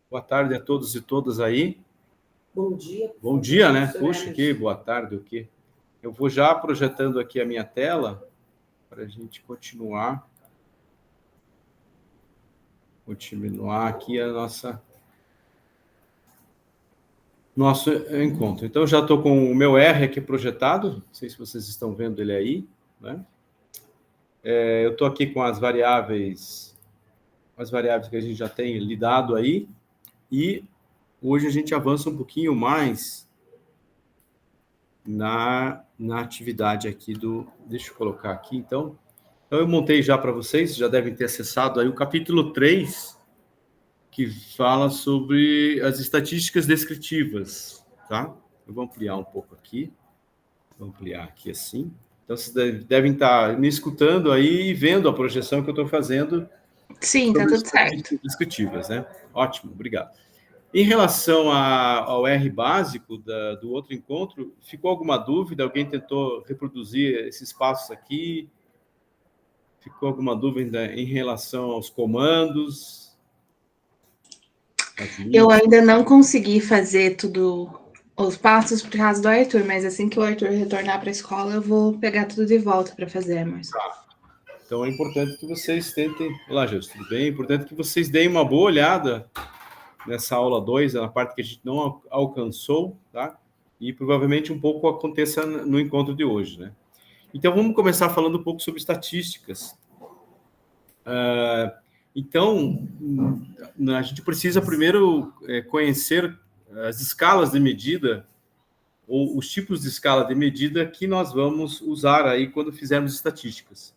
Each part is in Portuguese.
Boa tarde a todos e todas aí. Bom dia. Bom dia, né? Puxa, que boa tarde, o quê? Eu vou já projetando aqui a minha tela para a gente continuar aqui a nosso encontro. Então, já estou com o meu R aqui projetado, não sei se vocês estão vendo ele aí, né? Eu estou aqui com as variáveis que a gente já tem lidado aí, e hoje a gente avança um pouquinho mais na atividade aqui do... Deixa eu colocar aqui, então. Então, eu montei já para vocês, já devem ter acessado aí o capítulo 3, que fala sobre as estatísticas descritivas, tá? Eu vou ampliar um pouco aqui. Vou ampliar aqui assim. Então, vocês devem estar me escutando aí e vendo a projeção que eu estou fazendo. Sim, tá tudo certo. Descritivas, né? Ótimo, obrigado. Em relação ao R básico do outro encontro, ficou alguma dúvida? Alguém tentou reproduzir esses passos aqui? Ficou alguma dúvida em relação aos comandos? Eu ainda não consegui fazer tudo, os passos por causa do Arthur, mas assim que o Arthur retornar para a escola, eu vou pegar tudo de volta para fazer, Emerson. Tá. Então é importante que vocês tentem... Olá, Gilson, tudo bem? É importante que vocês deem uma boa olhada nessa aula 2, na parte que a gente não alcançou, tá? E provavelmente um pouco aconteça no encontro de hoje, né? Então, vamos começar falando um pouco sobre estatísticas. Então, a gente precisa primeiro conhecer as escalas de medida, ou os tipos de escala de medida que nós vamos usar aí quando fizermos estatísticas.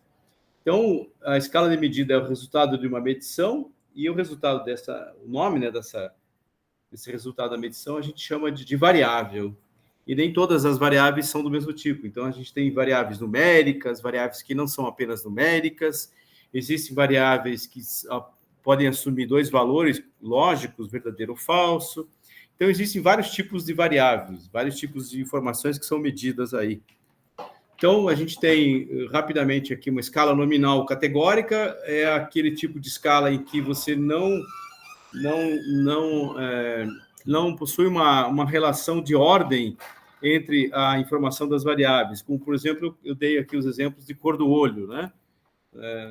Então, a escala de medida é o resultado de uma medição, e o resultado o nome, né, desse resultado da medição a gente chama de variável. E nem todas as variáveis são do mesmo tipo. Então, a gente tem variáveis numéricas, variáveis que não são apenas numéricas, existem variáveis que podem assumir dois valores lógicos, verdadeiro ou falso. Então, existem vários tipos de variáveis, vários tipos de informações que são medidas aí. Então, a gente tem, rapidamente, aqui uma escala nominal categórica, é aquele tipo de escala em que você não possui uma relação de ordem entre a informação das variáveis, como, por exemplo, eu dei aqui os exemplos de cor do olho, né?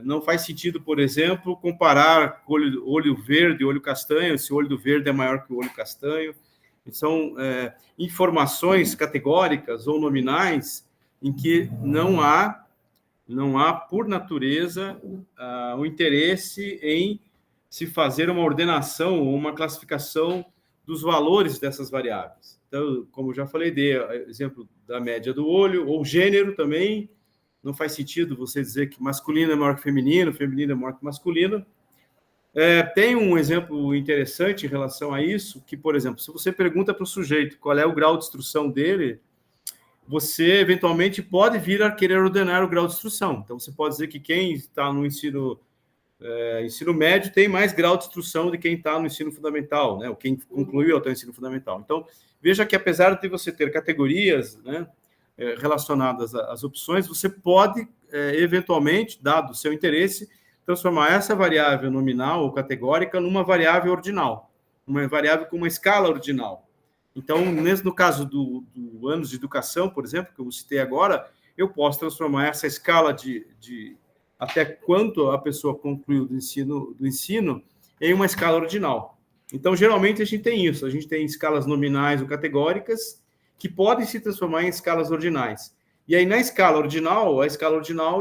Não faz sentido, por exemplo, comparar olho verde e olho castanho, se o olho do verde é maior que o olho castanho. São informações categóricas ou nominais em que não há, por natureza, o interesse em se fazer uma ordenação ou uma classificação dos valores dessas variáveis. Então, como eu já falei, dei exemplo da média do olho, ou gênero também. Não faz sentido você dizer que masculino é maior que feminino, feminino é maior que masculino. Tem um exemplo interessante em relação a isso, que, por exemplo, se você pergunta para o sujeito qual é o grau de instrução dele, você, eventualmente, pode vir a querer ordenar o grau de instrução. Então, você pode dizer que quem está no ensino médio tem mais grau de instrução de quem está no ensino fundamental, né? Ou quem concluiu até o ensino fundamental. Então, veja que, apesar de você ter categorias, né, relacionadas às opções, você pode, eventualmente, dado o seu interesse, transformar essa variável nominal ou categórica numa variável ordinal, uma variável com uma escala ordinal. Então, no caso do anos de educação, por exemplo, que eu citei agora, eu posso transformar essa escala de até quanto a pessoa concluiu do ensino em uma escala ordinal. Então, geralmente, a gente tem isso. A gente tem escalas nominais ou categóricas que podem se transformar em escalas ordinais. E aí, na escala ordinal,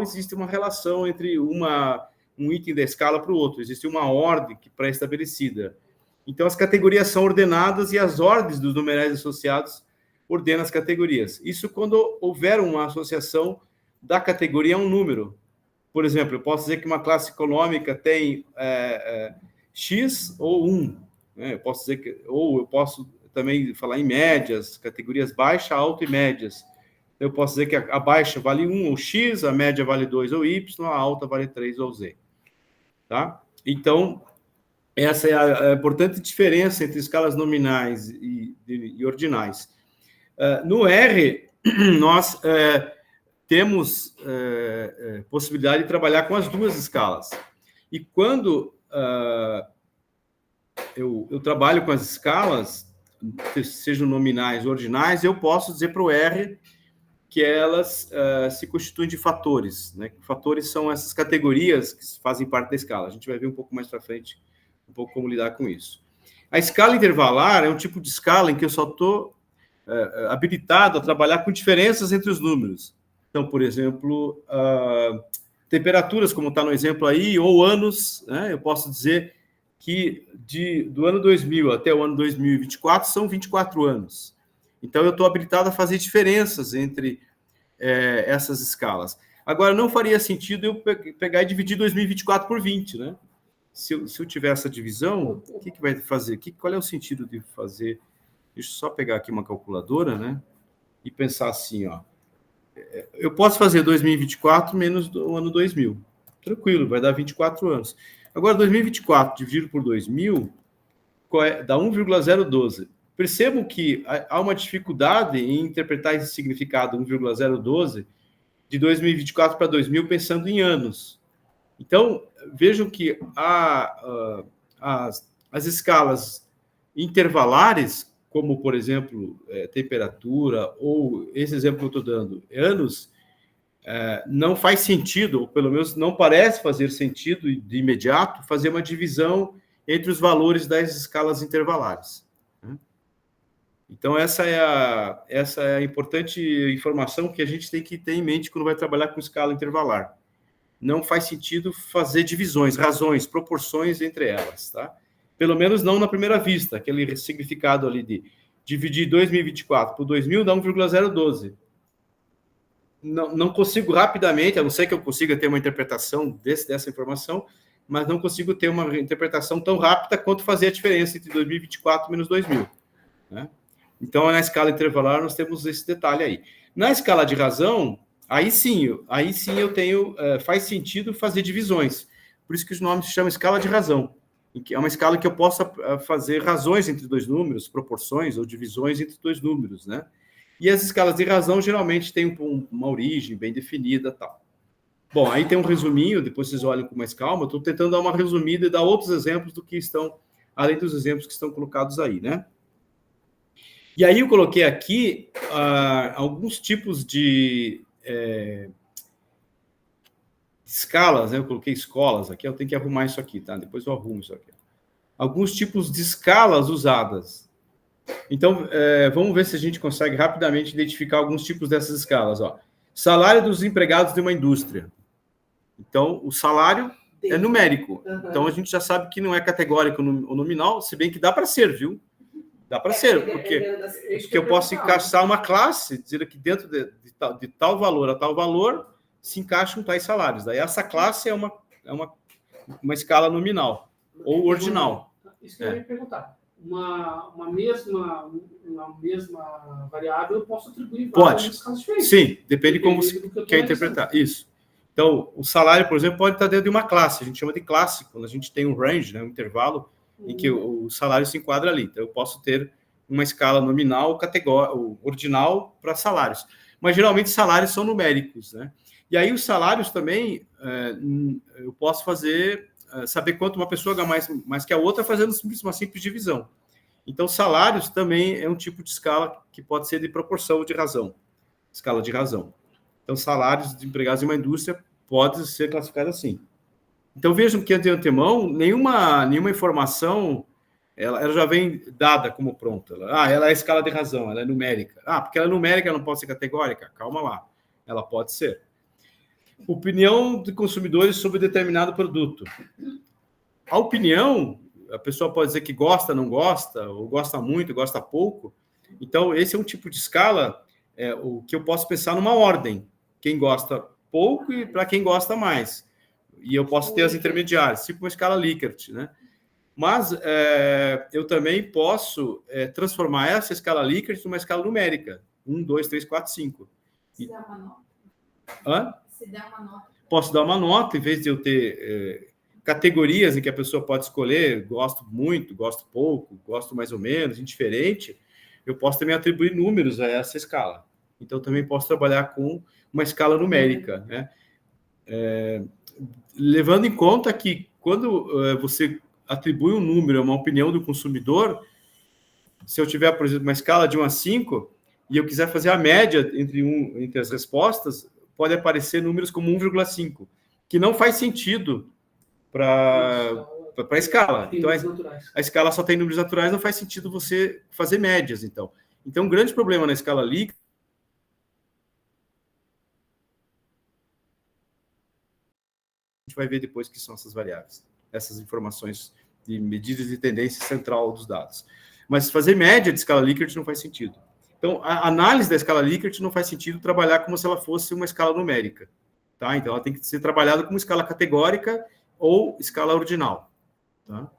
existe uma relação entre um item da escala para o outro. Existe uma ordem pré-estabelecida. Então, as categorias são ordenadas e as ordens dos numerais associados ordenam as categorias. Isso quando houver uma associação da categoria a um número. Por exemplo, eu posso dizer que uma classe econômica tem X ou 1. Né? Eu posso também falar em médias, categorias baixa, alta e médias. Eu posso dizer que a baixa vale 1 ou X, a média vale 2 ou Y, a alta vale 3 ou Z. Tá? Então, essa é a importante diferença entre escalas nominais e ordinais. No R, nós temos possibilidade de trabalhar com as duas escalas. E quando eu trabalho com as escalas, sejam nominais ou ordinais, eu posso dizer para o R que elas se constituem de fatores, né? Fatores são essas categorias que fazem parte da escala. A gente vai ver um pouco mais para frente um pouco como lidar com isso. A escala intervalar é um tipo de escala em que eu só estou habilitado a trabalhar com diferenças entre os números. Então, por exemplo, temperaturas, como está no exemplo aí, ou anos, né? Eu posso dizer que do ano 2000 até o ano 2024 são 24 anos. Então, eu estou habilitado a fazer diferenças entre essas escalas. Agora, não faria sentido eu pegar e dividir 2024 por 20, né? Se eu tiver essa divisão, o que vai fazer? Qual é o sentido de fazer? Deixa eu só pegar aqui uma calculadora, né? E pensar assim, ó. Eu posso fazer 2024 menos o ano 2000. Tranquilo, vai dar 24 anos. Agora, 2024 dividido por 2000 dá 1,012. Percebam que há uma dificuldade em interpretar esse significado 1,012 de 2024 para 2000 pensando em anos. Então, vejam que as escalas intervalares, como, por exemplo, temperatura, ou esse exemplo que eu estou dando, anos, não faz sentido, ou pelo menos não parece fazer sentido de imediato, fazer uma divisão entre os valores das escalas intervalares. Então, essa é a importante informação que a gente tem que ter em mente quando vai trabalhar com escala intervalar. Não faz sentido fazer divisões, razões, proporções entre elas, tá? Pelo menos não na primeira vista, aquele significado ali de dividir 2024 por 2000 dá 1,012. Não consigo rapidamente, a não ser que eu consiga ter uma interpretação dessa informação, mas não consigo ter uma interpretação tão rápida quanto fazer a diferença entre 2024 menos 2000, né? Então, na escala intervalar, nós temos esse detalhe aí. Na escala de razão, aí sim eu tenho, faz sentido fazer divisões. Por isso que os nomes se chamam escala de razão. É uma escala que eu possa fazer razões entre dois números, proporções ou divisões entre dois números, né? E as escalas de razão geralmente têm uma origem bem definida, tal. Bom, aí tem um resuminho, depois vocês olhem com mais calma. Estou tentando dar uma resumida e dar outros exemplos do que estão, além dos exemplos que estão colocados aí, né? E aí eu coloquei aqui alguns tipos de escalas, né? Eu coloquei escolas aqui, eu tenho que arrumar isso aqui, tá? Depois eu arrumo isso aqui. Alguns tipos de escalas usadas. Então, vamos ver se a gente consegue rapidamente identificar alguns tipos dessas escalas, ó. Salário dos empregados de uma indústria. Então, o salário é numérico. Então, a gente já sabe que não é categórico ou nominal, se bem que dá para ser, viu? Dá para ser, porque eu posso encaixar uma classe, dizer que dentro de tal valor a tal valor se encaixam tais salários. Daí essa classe é uma escala nominal ou ordinal. Isso que eu ia perguntar. Uma mesma variável eu posso atribuir várias escalas diferentes. Sim, depende como você quer interpretar. Isso. Então, o salário, por exemplo, pode estar dentro de uma classe. A gente chama de classe, quando a gente tem um range, né, um intervalo, em que o salário se enquadra ali. Então, eu posso ter uma escala nominal, ordinal para salários. Mas, geralmente, salários são numéricos, né? E aí, os salários também, eu posso saber quanto uma pessoa ganha mais que a outra, fazendo uma simples divisão. Então, salários também é um tipo de escala que pode ser de proporção de razão, escala de razão. Então, salários de empregados em uma indústria pode ser classificado assim. Então, vejam que, de antemão, nenhuma informação ela já vem dada como pronta. Ela é escala de razão, ela é numérica. Porque ela é numérica, ela não pode ser categórica? Calma lá, ela pode ser. Opinião de consumidores sobre determinado produto. A opinião, a pessoa pode dizer que gosta, não gosta, ou gosta muito, gosta pouco. Então, esse é um tipo de escala o que eu posso pensar numa ordem. Quem gosta pouco e para quem gosta mais. E eu posso ter as intermediárias, tipo uma escala Likert, né? Mas eu também posso transformar essa escala Likert numa escala numérica. 1, 2, 3, 4, 5. Se dá uma nota. Hã? Se dá uma nota. Posso dar uma nota, em vez de eu ter categorias em que a pessoa pode escolher, gosto muito, gosto pouco, gosto mais ou menos, indiferente, eu posso também atribuir números a essa escala. Então, também posso trabalhar com uma escala numérica, né? Levando em conta que quando você atribui um número, uma opinião do consumidor, se eu tiver, por exemplo, uma escala de 1 a 5, e eu quiser fazer a média entre as respostas, pode aparecer números como 1,5, que não faz sentido para a escala. Então, a escala só tem números naturais, não faz sentido você fazer médias, então. Então, um grande problema na escala Likert, a gente vai ver depois que são essas variáveis, essas informações de medidas de tendência central dos dados. Mas fazer média de escala Likert não faz sentido. Então, a análise da escala Likert não faz sentido trabalhar como se ela fosse uma escala numérica. Tá? Então, ela tem que ser trabalhada como escala categórica ou escala ordinal. Tá?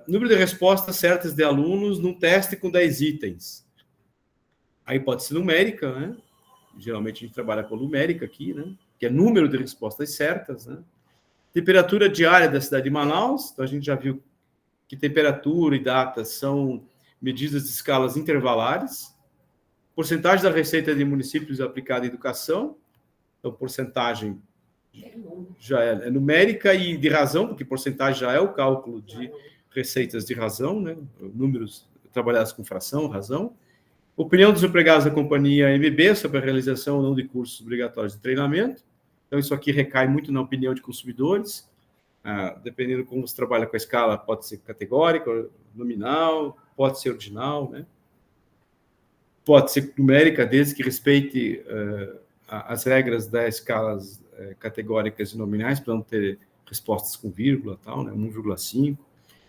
Número de respostas certas de alunos num teste com 10 itens. Aí pode ser numérica, né? Geralmente a gente trabalha com numérica aqui, né? Que é número de respostas certas, né? Temperatura diária da cidade de Manaus. Então, a gente já viu que temperatura e data são medidas de escalas intervalares. Porcentagem da receita de municípios aplicada em educação. Então, porcentagem já é numérica e de razão, porque porcentagem já é o cálculo de receitas de razão, né? Números trabalhados com fração, razão. Opinião dos empregados da companhia MB sobre a realização ou não de cursos obrigatórios de treinamento. Então, isso aqui recai muito na opinião de consumidores. Dependendo de como você trabalha com a escala, pode ser categórica, nominal, pode ser ordinal, né? Pode ser numérica, desde que respeite as regras das escalas categóricas e nominais, para não ter respostas com vírgula, tal, né? 1,5.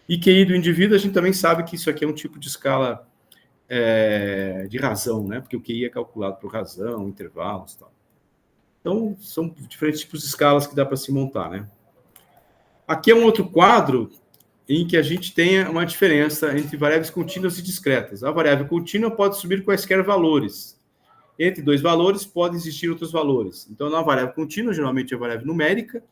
E QI do indivíduo, a gente também sabe que isso aqui é um tipo de escala de razão, né? Porque o QI é calculado por razão, intervalos, tal. Então, são diferentes tipos de escalas que dá para se montar, né? Aqui é um outro quadro em que a gente tem uma diferença entre variáveis contínuas e discretas. A variável contínua pode subir quaisquer valores. Entre dois valores, podem existir outros valores. Então, na variável contínua, geralmente é variável numérica,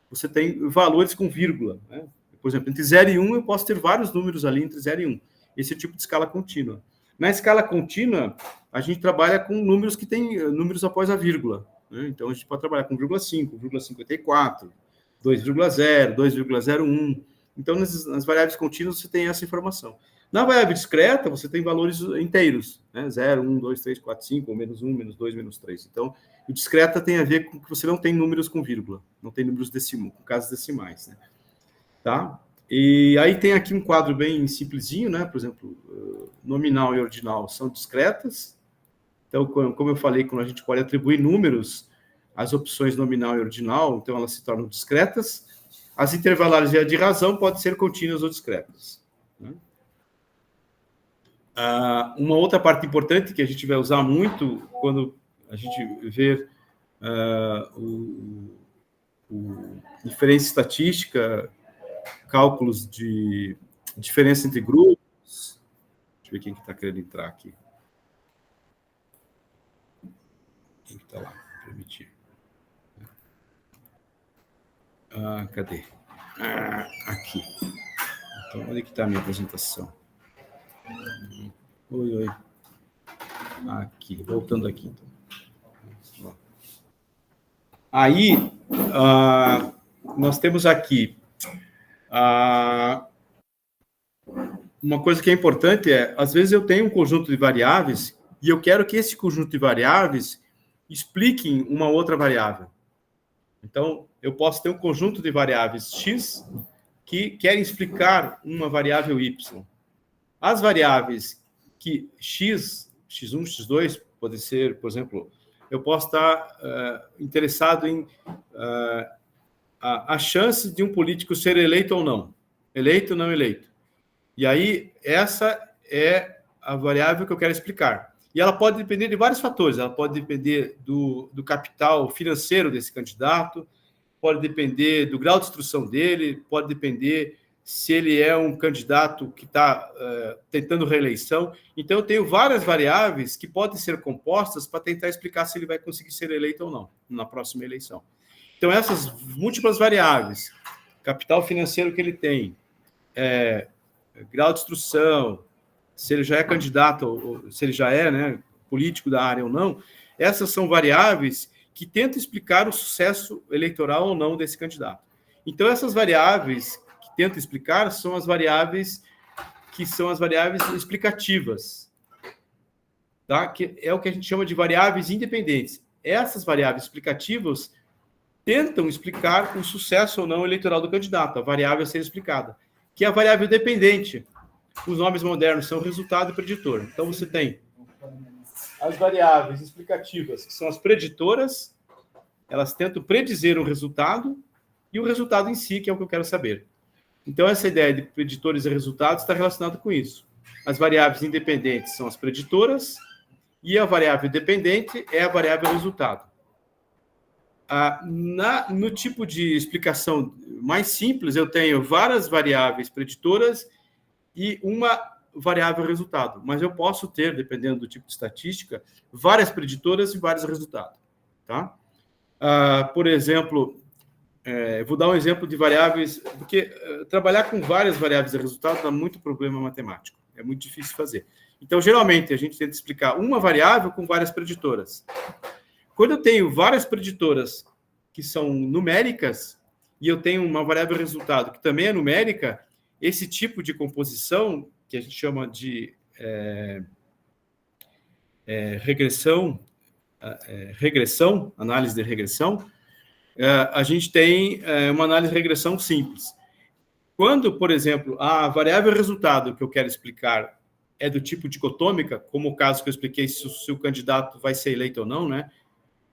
você tem valores com vírgula, né? Por exemplo, entre 0 e 1, eu posso ter vários números ali entre 0 e 1. Esse é o tipo de escala contínua. Na escala contínua, a gente trabalha com números que têm números após a vírgula, né? Então, a gente pode trabalhar com 0,5, 0,54, 2,0, 2,01. Então, nas variáveis contínuas, você tem essa informação. Na variável discreta, você tem valores inteiros, né? 0, 1, 2, 3, 4, 5, ou menos 1, menos 2, menos 3. Então, o discreta tem a ver com que você não tem números com vírgula, não tem números com casas decimais, né? Tá? E aí tem aqui um quadro bem simplesinho, né? Por exemplo, nominal e ordinal são discretas. Então, como eu falei, quando a gente pode atribuir números às opções nominal e ordinal, então elas se tornam discretas. As intervalares e a de razão podem ser contínuas ou discretas, né? Uma outra parte importante que a gente vai usar muito quando a gente vê diferença estatística, cálculos de diferença entre grupos. Deixa eu ver quem que está querendo entrar aqui. Quem que está lá? Permitir. Cadê? Aqui. Então, onde que está a minha apresentação? Oi. Aqui, voltando aqui. Então. Aí, nós temos aqui uma coisa que é importante às vezes eu tenho um conjunto de variáveis e eu quero que esse conjunto de variáveis expliquem uma outra variável. Então, eu posso ter um conjunto de variáveis x que querem explicar uma variável y. As variáveis que x1, x2, pode ser, por exemplo, eu posso estar interessado em a chance de um político ser eleito ou não. Eleito ou não eleito. E aí, essa é a variável que eu quero explicar. E ela pode depender de vários fatores. Ela pode depender do capital financeiro desse candidato, pode depender do grau de instrução dele, pode depender se ele é um candidato que está tentando reeleição. Então, eu tenho várias variáveis que podem ser compostas para tentar explicar se ele vai conseguir ser eleito ou não na próxima eleição. Então, essas múltiplas variáveis, capital financeiro que ele tem, grau de instrução, se ele já é candidato, ou se ele já é, né, político da área ou não, essas são variáveis que tentam explicar o sucesso eleitoral ou não desse candidato. Então, essas variáveis tento explicar são as variáveis que são as variáveis explicativas, tá? Que é o que a gente chama de variáveis independentes. Essas variáveis explicativas tentam explicar o sucesso ou não eleitoral do candidato, a variável a ser explicada, que é a variável dependente. Os nomes modernos são resultado e preditor. Então, você tem as variáveis explicativas, que são as preditoras, elas tentam predizer o resultado, e o resultado em si, que é o que eu quero saber. Então, essa ideia de preditores e resultados está relacionada com isso. As variáveis independentes são as preditoras, e a variável dependente é a variável resultado. No tipo de explicação mais simples, eu tenho várias variáveis preditoras e uma variável resultado. Mas eu posso ter, dependendo do tipo de estatística, várias preditoras e vários resultados. Tá? Por exemplo, vou dar um exemplo de variáveis, porque trabalhar com várias variáveis de resultado dá muito problema matemático. É muito difícil fazer. Então, geralmente, a gente tenta explicar uma variável com várias preditoras. Quando eu tenho várias preditoras que são numéricas e eu tenho uma variável resultado que também é numérica, esse tipo de composição, que a gente chama de regressão, análise de regressão, a gente tem uma análise de regressão simples. Quando, por exemplo, a variável resultado que eu quero explicar é do tipo dicotômica, como o caso que eu expliquei, se o candidato vai ser eleito ou não, né?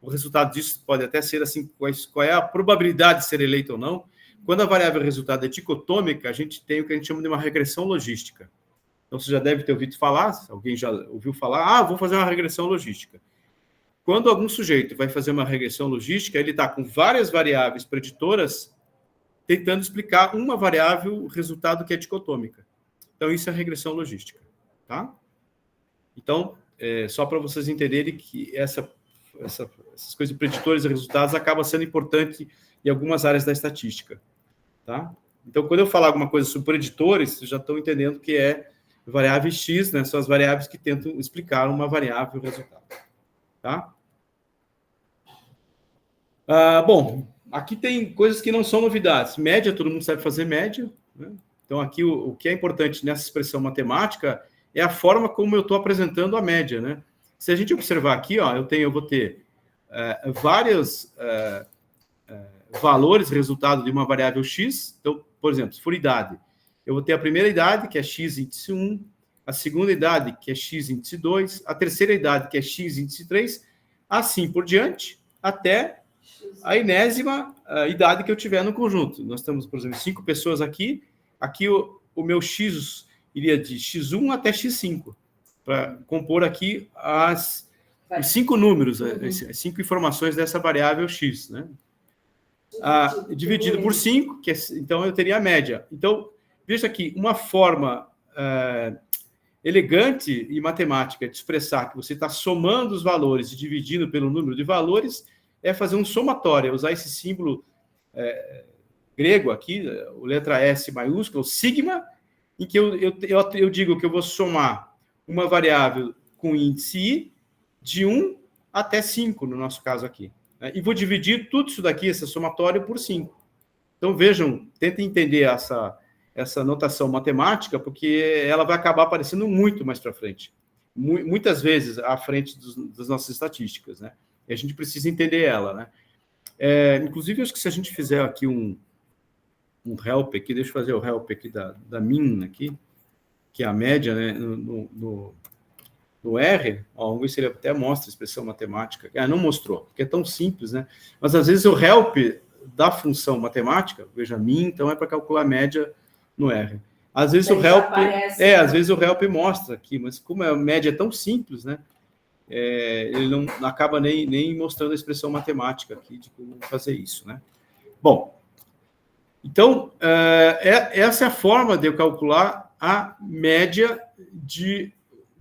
O resultado disso pode até ser assim, qual é a probabilidade de ser eleito ou não. Quando a variável resultado é dicotômica, a gente tem o que a gente chama de uma regressão logística. Então, você já deve ter ouvido falar, alguém já ouviu falar, vou fazer uma regressão logística. Quando algum sujeito vai fazer uma regressão logística, ele está com várias variáveis preditoras tentando explicar uma variável resultado que é dicotômica. Então, isso é regressão logística. Tá? Então, só para vocês entenderem que essas coisas de preditores e resultados acabam sendo importante em algumas áreas da estatística. Tá? Então, quando eu falar alguma coisa sobre preditores, vocês já estão entendendo que é variável X, né? São as variáveis que tentam explicar uma variável resultado. Tá? Bom, aqui tem coisas que não são novidades. Média, todo mundo sabe fazer média. Né? Então, aqui o que é importante nessa expressão matemática é a forma como eu estou apresentando a média, né? Se a gente observar aqui, eu vou ter vários valores resultado de uma variável X. Então, por exemplo, se for idade, eu vou ter a primeira idade, que é X índice 1, a segunda idade, que é X índice 2, a terceira idade, que é X índice 3, assim por diante, até a enésima idade que eu tiver no conjunto. Nós temos, por exemplo, 5 pessoas aqui. Aqui o meu X iria de X1 até X5, para compor aqui os 5 números, as 5 informações dessa variável X, né? Dividido por 5, então eu teria a média. Então, veja aqui, uma forma elegante e matemática de expressar que você está somando os valores e dividindo pelo número de valores é fazer um somatório, usar esse símbolo grego aqui, a letra S maiúscula, o sigma, em que eu digo que eu vou somar uma variável com índice I de 1 até 5, no nosso caso aqui. Né? E vou dividir tudo isso daqui, esse somatório, por 5. Então, vejam, tentem entender essa notação matemática, porque ela vai acabar aparecendo muito mais para frente. Muitas vezes à frente das nossas estatísticas, né? E a gente precisa entender ela, né? Inclusive, acho que se a gente fizer aqui um help aqui, deixa eu fazer o help aqui da min aqui, que é a média, né, no R, vamos ver se ele até mostra a expressão matemática. Não mostrou, porque é tão simples, né? Mas às vezes o help da função matemática, veja min, então é para calcular a média no R. Às vezes o help às vezes o help mostra aqui, mas como a média é tão simples, né? Ele não acaba nem mostrando a expressão matemática aqui de como fazer isso, né? Bom, então, essa é a forma de eu calcular a média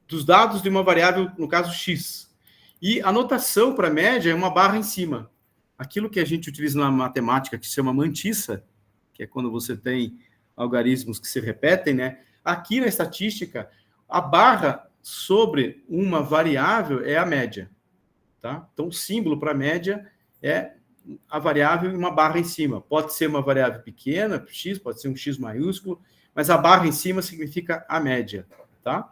dos dados de uma variável, no caso, X. E a notação para a média é uma barra em cima. Aquilo que a gente utiliza na matemática, que se chama mantissa, que é quando você tem algarismos que se repetem, né? Aqui na estatística, a barra sobre uma variável é a média. Tá? Então, o símbolo para a média é a variável e uma barra em cima. Pode ser uma variável pequena, x, pode ser um x maiúsculo, mas a barra em cima significa a média, tá?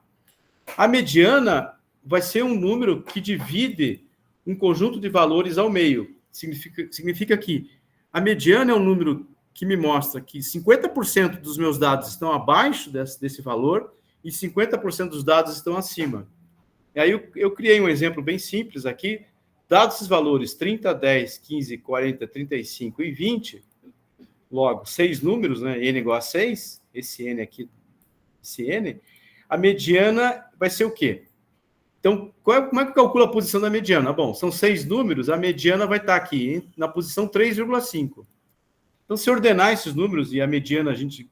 A mediana vai ser um número que divide um conjunto de valores ao meio. Significa que a mediana é um número que me mostra que 50% dos meus dados estão abaixo desse valor e 50% dos dados estão acima. E aí eu criei um exemplo bem simples aqui. Dados esses valores 30, 10, 15, 40, 35 e 20, logo, 6 números, né? N igual a 6, esse N aqui, esse N, a mediana vai ser o quê? Então, como é que calcula a posição da mediana? Bom, são 6 números, a mediana vai estar aqui na posição 3,5. Então, se ordenar esses números, e a mediana a gente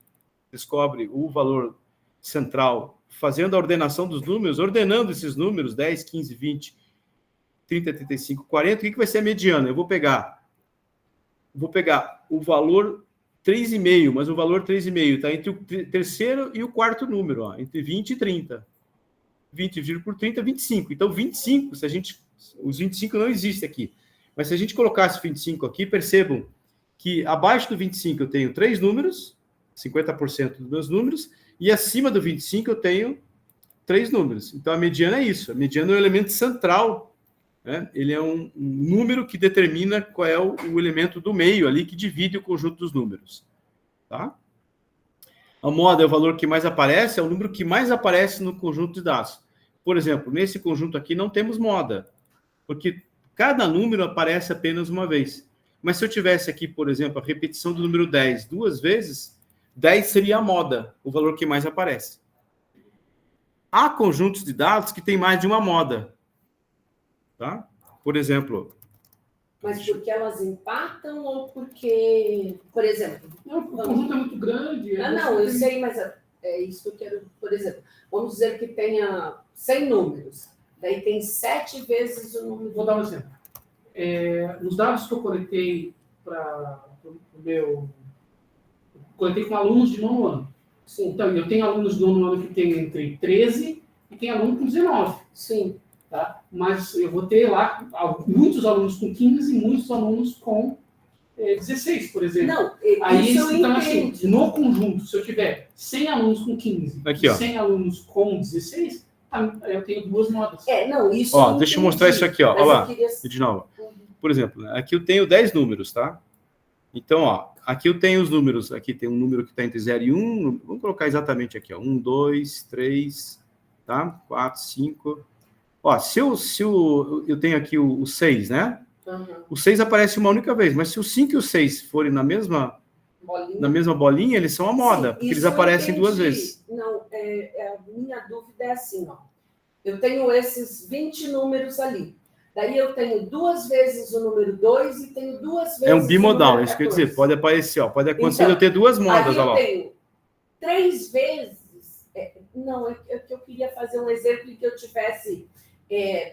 descobre o valor central fazendo a ordenação dos números, ordenando esses números, 10, 15, 20, 30, 35, 40, o que vai ser a mediana? Eu vou pegar o valor 3,5, mas o valor 3,5 está entre o terceiro e o quarto número, ó, entre 20 e 30. 20 dividido por 30, 25. Então, 25, os 25 não existem aqui. Mas se a gente colocasse 25 aqui, percebam que abaixo do 25 eu tenho 3 números, 50% dos meus números, e acima do 25 eu tenho 3 números. Então, a mediana é isso. A mediana é o elemento central, né? Ele é um número que determina qual é o elemento do meio ali que divide o conjunto dos números. Tá? A moda é o valor que mais aparece, é o número que mais aparece no conjunto de dados. Por exemplo, nesse conjunto aqui não temos moda, porque cada número aparece apenas uma vez. Mas se eu tivesse aqui, por exemplo, a repetição do número 10 2 vezes, 10 seria a moda, o valor que mais aparece. Há conjuntos de dados que têm mais de uma moda. Tá? Por exemplo... Mas porque elas empatam ou porque, por exemplo... Não, o conjunto é muito grande. Não, eu sei, mas é isso que eu quero... Por exemplo, vamos dizer que tenha 100 números. Daí tem 7 vezes o número... Vou dar um exemplo. Nos dados que eu coletei para o meu... Coletei com alunos de nono ano. Sim. Então, eu tenho alunos de nono ano que tem entre 13 e tem aluno com 19. Sim. Tá? Mas eu vou ter lá muitos alunos com 15 e muitos alunos com 16, por exemplo. Não, aí, isso eu então, entendo. assim, no conjunto, se eu tiver 100 alunos com 15 aqui, e 100 alunos com 16, eu tenho 2 modas. Não, isso Ó, deixa eu mostrar isso aqui, ó. Olha lá, queria... de novo. Por exemplo, aqui eu tenho 10 números, tá? Então, ó, aqui eu tenho os números. Aqui tem um número que está entre 0 e 1. Vamos colocar exatamente aqui, ó. 1, 2, 3, tá? 4, 5. Ó, se eu tenho aqui o 6, né? Uhum. O 6 aparece uma única vez, mas se o 5 e o 6 forem na mesma bolinha, eles são a moda, Sim, porque eles aparecem 2 vezes. Não, a minha dúvida é assim, ó. Eu tenho esses 20 números ali. Daí eu tenho 2 vezes o número 2 e tenho 2 vezes É um bimodal, o número isso quer 14. dizer, pode aparecer, ó, pode acontecer Então, de eu ter 2 modas, aí ó lá. eu tenho 3 vezes... não, é que eu queria fazer um exemplo em que eu tivesse...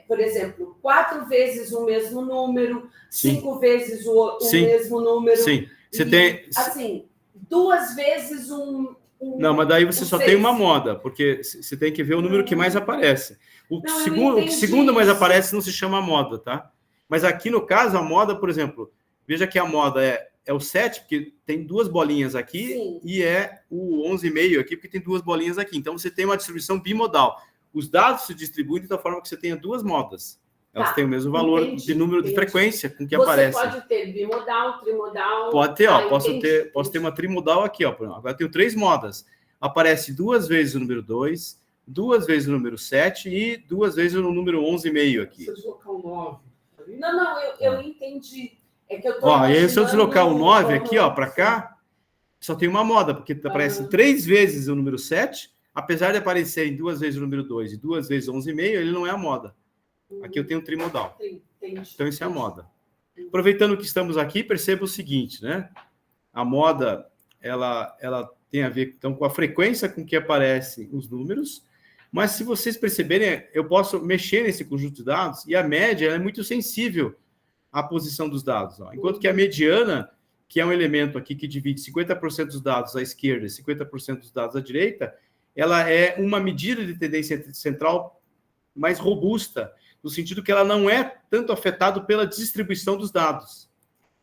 por exemplo, 4 vezes o mesmo número, Sim. 5 vezes o mesmo número. Sim, você tem... Assim, 2 vezes um... Não, mas daí você só 6. tem uma moda, porque você tem que ver o número que mais aparece. O que segundo mais aparece não se chama moda, tá? Mas aqui no caso, a moda, por exemplo, veja que a moda é o 7, porque tem 2 bolinhas aqui, Sim. E é o 11,5 aqui, porque tem 2 bolinhas aqui. Então você tem uma distribuição bimodal. Os dados se distribuem de tal forma que você tenha 2 modas. Elas têm o mesmo valor de número de frequência com que aparece. Você pode ter bimodal, trimodal... Pode ter, ó. Posso ter uma trimodal aqui, ó. Agora eu tenho 3 modas. Aparece 2 vezes o número 2, 2 vezes o número 7 e 2 vezes o número 11,5 aqui. Se eu deslocar o 9... Não, eu entendi. É que eu tô Ó, e aí se eu deslocar o 9 como... aqui, ó, para cá, só tem uma moda, porque aparece 3 vezes o número 7, apesar de aparecerem 2 vezes o número 2 e 2 vezes 11,5, ele não é a moda. Aqui eu tenho um trimodal. Entendi. Então, isso é a moda. Aproveitando que estamos aqui, perceba o seguinte, né? A moda, ela tem a ver, então, com a frequência com que aparecem os números, mas se vocês perceberem, eu posso mexer nesse conjunto de dados e a média ela é muito sensível à posição dos dados. Ó. Enquanto que a mediana, que é um elemento aqui que divide 50% dos dados à esquerda e 50% dos dados à direita, ela é uma medida de tendência central mais robusta, no sentido que ela não é tanto afetada pela distribuição dos dados.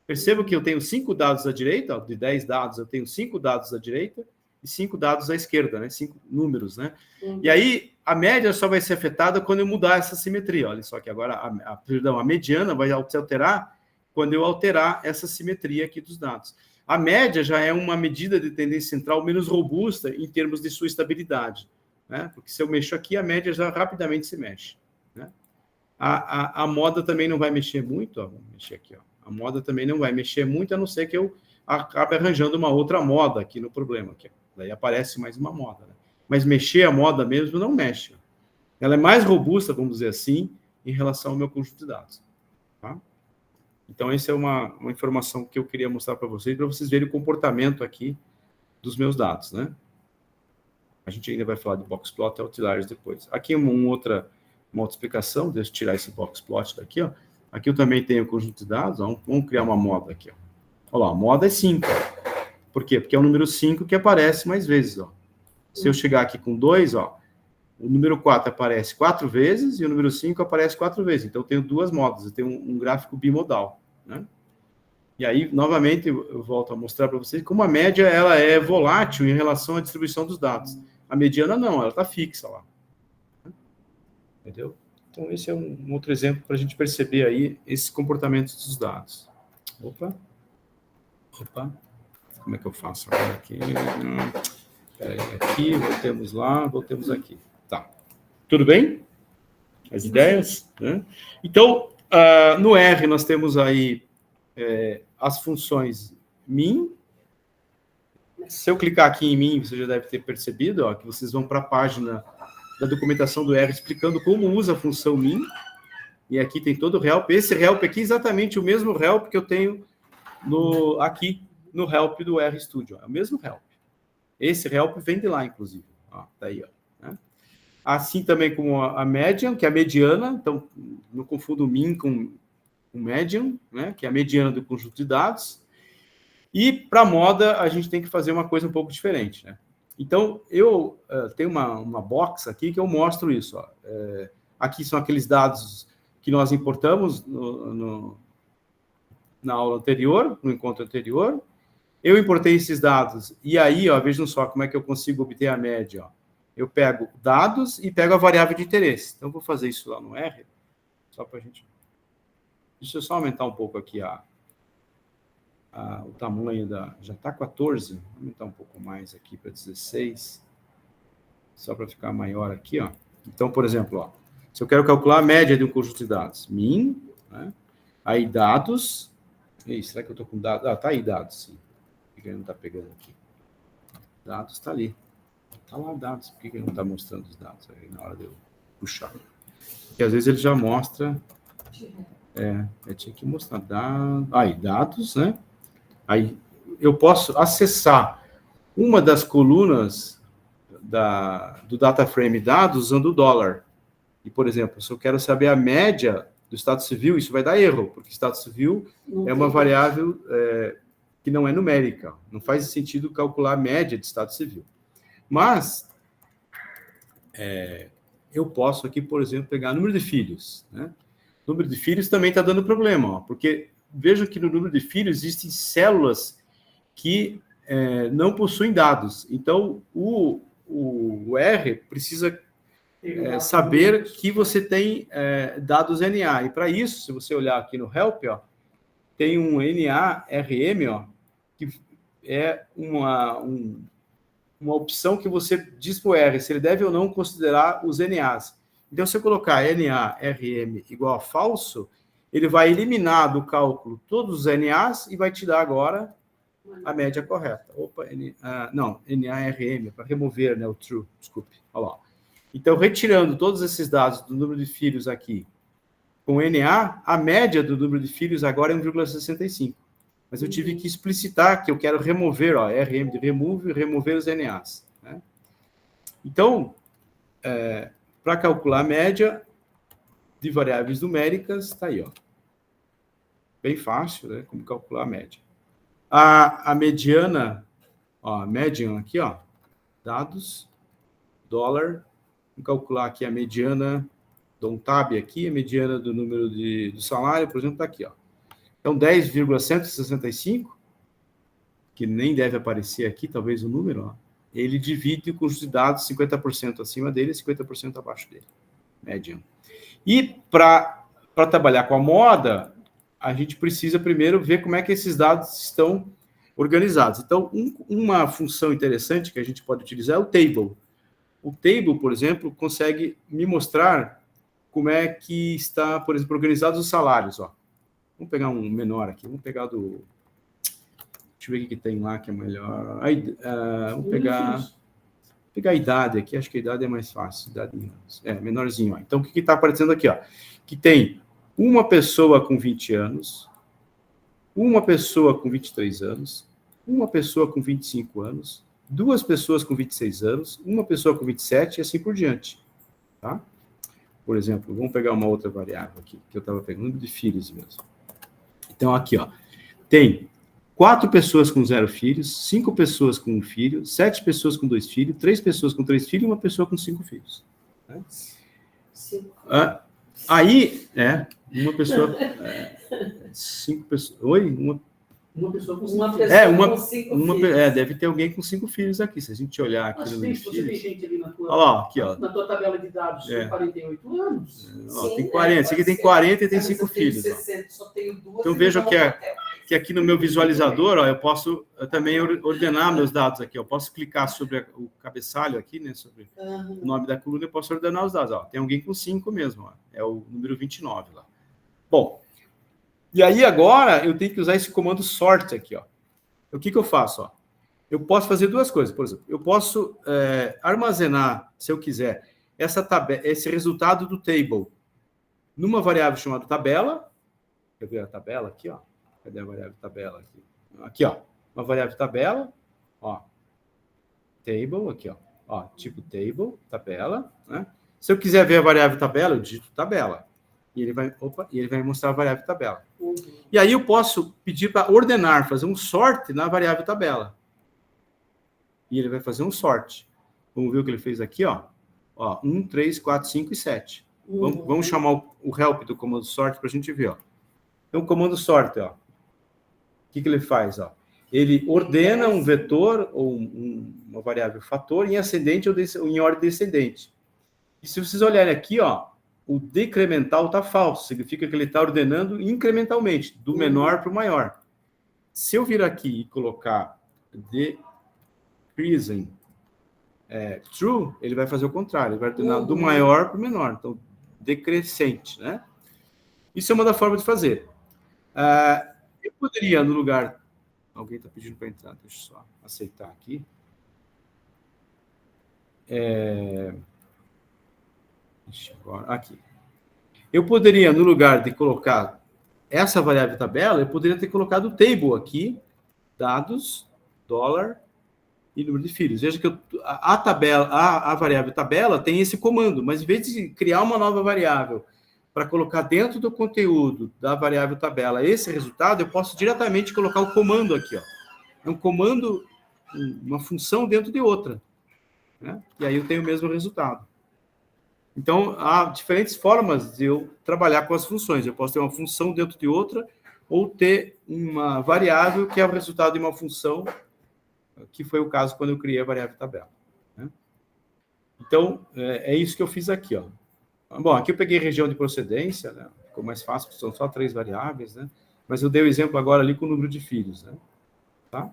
Perceba que eu tenho 5 dados à direita, ó, de 10 dados, eu tenho 5 dados à direita e 5 dados à esquerda, né? 5 números, né? E aí, a média só vai ser afetada quando eu mudar essa simetria. Olha só que agora, a mediana vai se alterar quando eu alterar essa simetria aqui dos dados. A média já é uma medida de tendência central menos robusta em termos de sua estabilidade, né? Porque se eu mexo aqui, a média já rapidamente se mexe, né? A moda também não vai mexer muito, ó. Vamos mexer aqui, ó. A moda também não vai mexer muito, a não ser que eu acabe arranjando uma outra moda aqui no problema. Aqui. Daí aparece mais uma moda, né? Mas mexer a moda mesmo não mexe. Ela é mais robusta, vamos dizer assim, em relação ao meu conjunto de dados. Tá? Então, essa é uma informação que eu queria mostrar para vocês verem o comportamento aqui dos meus dados, né? A gente ainda vai falar de boxplot e outliers depois. Aqui uma outra explicação, deixa eu tirar esse boxplot daqui, ó. Aqui eu também tenho o conjunto de dados, ó. Vamos criar uma moda aqui, ó. Olha lá, a moda é 5. Por quê? Porque é o número 5 que aparece mais vezes, ó. Se eu chegar aqui com 2, ó, o número 4 aparece 4 vezes e o número 5 aparece 4 vezes. Então, eu tenho 2 modas, eu tenho um gráfico bimodal, né? E aí, novamente, eu volto a mostrar para vocês como a média ela é volátil em relação à distribuição dos dados. A mediana não, ela está fixa lá. Entendeu? Então, esse é um outro exemplo para a gente perceber aí esse comportamento dos dados. Opa. Como é que eu faço agora aqui? Peraí, aqui, voltemos aqui. Tá. Tudo bem? As ideias? Né? Então, no R nós temos aí as funções min. Se eu clicar aqui em min, você já deve ter percebido, ó, que vocês vão para a página da documentação do R explicando como usa a função min. E aqui tem todo o help. Esse help aqui é exatamente o mesmo help que eu tenho aqui no help do RStudio. É o mesmo help. Esse help vem de lá, inclusive. Ó, tá aí, ó, né? Assim também como a median, que é a mediana. Então, não confundo min com median, né? Que é a mediana do conjunto de dados. E para moda, a gente tem que fazer uma coisa um pouco diferente, né? Então, eu tenho uma box aqui que eu mostro isso. Ó. Aqui são aqueles dados que nós importamos na aula anterior, no encontro anterior. Eu importei esses dados e aí, ó, vejam só como é que eu consigo obter a média. Ó. Eu pego dados e pego a variável de interesse. Então, eu vou fazer isso lá no R, só para a gente... Deixa eu só aumentar um pouco aqui o tamanho da... Já está 14, vou aumentar um pouco mais aqui para 16, só para ficar maior aqui, ó. Então, por exemplo, ó, se eu quero calcular a média de um conjunto de dados, min, né? Aí dados, ei, será que eu estou com dados? Ah, tá aí dados, sim. Por que ele não está pegando aqui? Dados está ali. Está lá dados, por que ele não está mostrando os dados aí na hora de eu puxar? Porque às vezes ele já mostra... eu tinha que mostrar dados... Aí, dados, né? Aí eu posso acessar uma das colunas do data frame dados usando o dólar. E, por exemplo, se eu quero saber a média do estado civil, isso vai dar erro, porque estado civil é uma variável que não é numérica. Não faz sentido calcular a média de estado civil. Mas eu posso aqui, por exemplo, pegar número de filhos, né? O número de filhos também está dando problema, ó, porque veja que no número de filhos existem células que não possuem dados. Então, o R precisa saber que você tem dados NA. E para isso, se você olhar aqui no help, ó, tem um NA-RM, ó, que é uma opção que você diz para o R se ele deve ou não considerar os NAs. Então, se eu colocar NA-RM igual a falso, ele vai eliminar do cálculo todos os NAs e vai te dar agora a média correta. Opa, NA-RM, para remover, né, o true, desculpe. Olha lá. Então, retirando todos esses dados do número de filhos aqui com NA, a média do número de filhos agora é 1,65. Mas eu tive que explicitar que eu quero remover, ó, RM de remove, remover os NAs. Né? Então, para calcular a média de variáveis numéricas, está aí, ó. Bem fácil, né? Como calcular a média. A mediana, ó, a median aqui, ó, dados, dólar, vamos calcular aqui a mediana, dou um tab aqui, a mediana do número do salário, por exemplo, está aqui, ó. Então, 10,165, que nem deve aparecer aqui, talvez o número, ó, ele divide o conjunto de dados 50% acima dele e 50% abaixo dele. Média. E para trabalhar com a moda, a gente precisa primeiro ver como é que esses dados estão organizados. Então, uma função interessante que a gente pode utilizar é o table. O table, por exemplo, consegue me mostrar como é que está, por exemplo, organizados os salários. Ó. Vamos pegar um menor aqui. Vamos pegar do... Deixa eu ver o que tem lá que é melhor. Vamos pegar a idade aqui. Acho que a idade é mais fácil. Idade menorzinho. Ó. Então, o que está aparecendo aqui? Ó? Que tem uma pessoa com 20 anos, uma pessoa com 23 anos, uma pessoa com 25 anos, duas pessoas com 26 anos, uma pessoa com 27 e assim por diante. Tá? Por exemplo, vamos pegar uma outra variável aqui, que eu estava pegando, número de filhos mesmo. Então, aqui, ó, tem 4 pessoas com 0 filhos, 5 pessoas com 1 filho, 7 pessoas com 2 filhos, 3 pessoas com 3 filhos e uma pessoa com 5 filhos. Né? Aí, uma pessoa... 5 pessoas... Oi? Uma pessoa com 5 filhos. Deve ter alguém com 5 filhos aqui. Se a gente olhar aqui no número de filhos... Você tem gente ali na tua... Olha lá, aqui, ó. Na tua tabela de dados, tem 48 anos. Ó, tem 40. Esse aqui tem 40 e tem 5 filhos. 60, só tenho 2. Então, vejam que aqui no meu visualizador, ó, eu posso também ordenar meus dados aqui. Eu posso clicar sobre o cabeçalho aqui, né, sobre o nome da coluna, eu posso ordenar os dados. Ó. Tem alguém com 5 mesmo, ó. É o número 29 lá. Bom, e aí agora eu tenho que usar esse comando sort aqui, ó. O que eu faço? Ó? Eu posso fazer duas coisas. Por exemplo, eu posso armazenar, se eu quiser, esse resultado do table numa variável chamada tabela. Quer ver a tabela aqui, ó? Cadê a variável tabela aqui? Aqui, ó. Uma variável tabela, ó. Table, aqui, ó. Tipo table, tabela, né? Se eu quiser ver a variável tabela, eu digito tabela. E ele vai mostrar a variável tabela. E aí eu posso pedir para ordenar, fazer um sort na variável tabela. E ele vai fazer um sort. Vamos ver o que ele fez aqui, ó. 1, 3, 4, 5 e 7. Vamos chamar o help do comando sort para a gente ver, ó. Então, o comando sort, ó. O que ele faz, ó? Ele ordena um vetor ou uma variável fator em ascendente ou em ordem descendente. E se vocês olharem aqui, ó, o decremental está falso, significa que ele está ordenando incrementalmente, do menor para o maior. Se eu vir aqui e colocar decreasing true, ele vai fazer o contrário, ele vai ordenar do maior para o menor, então decrescente, né? Isso é uma das formas de fazer. Eu poderia, no lugar... Alguém está pedindo para entrar, deixa eu só aceitar aqui. Aqui. Eu poderia, no lugar de colocar essa variável tabela, eu poderia ter colocado o table aqui, dados, dólar e número de filhos. Veja que a variável tabela tem esse comando, mas em vez de criar uma nova variável para colocar dentro do conteúdo da variável tabela esse resultado, eu posso diretamente colocar o comando aqui, ó. É um comando, uma função dentro de outra, né? E aí eu tenho o mesmo resultado. Então, há diferentes formas de eu trabalhar com as funções. Eu posso ter uma função dentro de outra ou ter uma variável que é o resultado de uma função, que foi o caso quando eu criei a variável tabela, né? Então, é isso que eu fiz aqui, ó. Bom, aqui eu peguei região de procedência, né? Ficou mais fácil, porque são só 3 variáveis, né? Mas eu dei o exemplo agora ali com o número de filhos, né? Tá?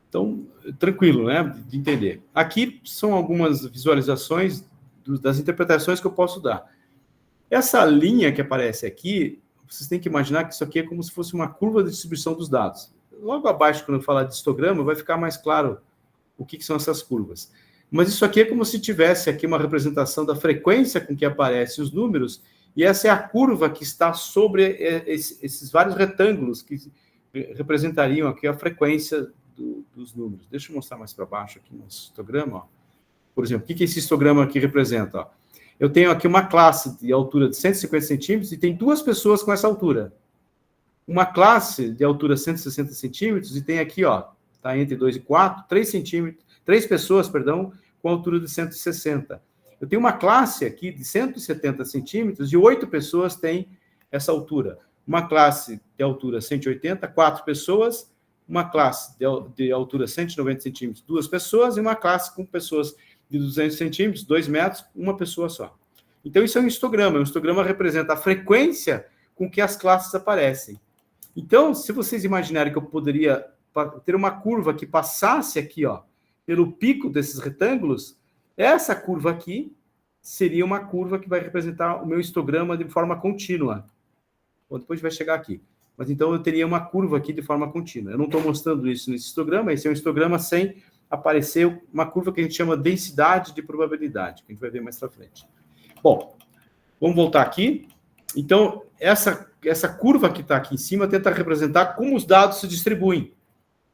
Então, tranquilo, né? De entender. Aqui são algumas visualizações das interpretações que eu posso dar. Essa linha que aparece aqui, vocês têm que imaginar que isso aqui é como se fosse uma curva de distribuição dos dados. Logo abaixo, quando eu falar de histograma, vai ficar mais claro o que são essas curvas. Mas isso aqui é como se tivesse aqui uma representação da frequência com que aparecem os números, e essa é a curva que está sobre esses vários retângulos que representariam aqui a frequência dos números. Deixa eu mostrar mais para baixo aqui no histograma, ó. Por exemplo, o que esse histograma aqui representa? Ó? Eu tenho aqui uma classe de altura de 150 centímetros e tem 2 pessoas com essa altura. Uma classe de altura 160 centímetros e tem aqui, ó, tá entre 2 e 4, 3 pessoas, perdão, com altura de 160. Eu tenho uma classe aqui de 170 centímetros e 8 pessoas têm essa altura. uma classe de altura 180, 4 pessoas, uma classe de altura 190 centímetros, 2 pessoas, e uma classe com pessoas de 200 centímetros, 2 metros, uma pessoa só. Então, isso é um histograma. Um histograma representa a frequência com que as classes aparecem. Então, se vocês imaginarem que eu poderia ter uma curva que passasse aqui, ó, pelo pico desses retângulos, essa curva aqui seria uma curva que vai representar o meu histograma de forma contínua. Bom, depois a gente vai chegar aqui. Mas então eu teria uma curva aqui de forma contínua. Eu não estou mostrando isso nesse histograma, esse é um histograma sem aparecer uma curva que a gente chama densidade de probabilidade, que a gente vai ver mais para frente. Bom, vamos voltar aqui. Então, essa curva que está aqui em cima tenta representar como os dados se distribuem.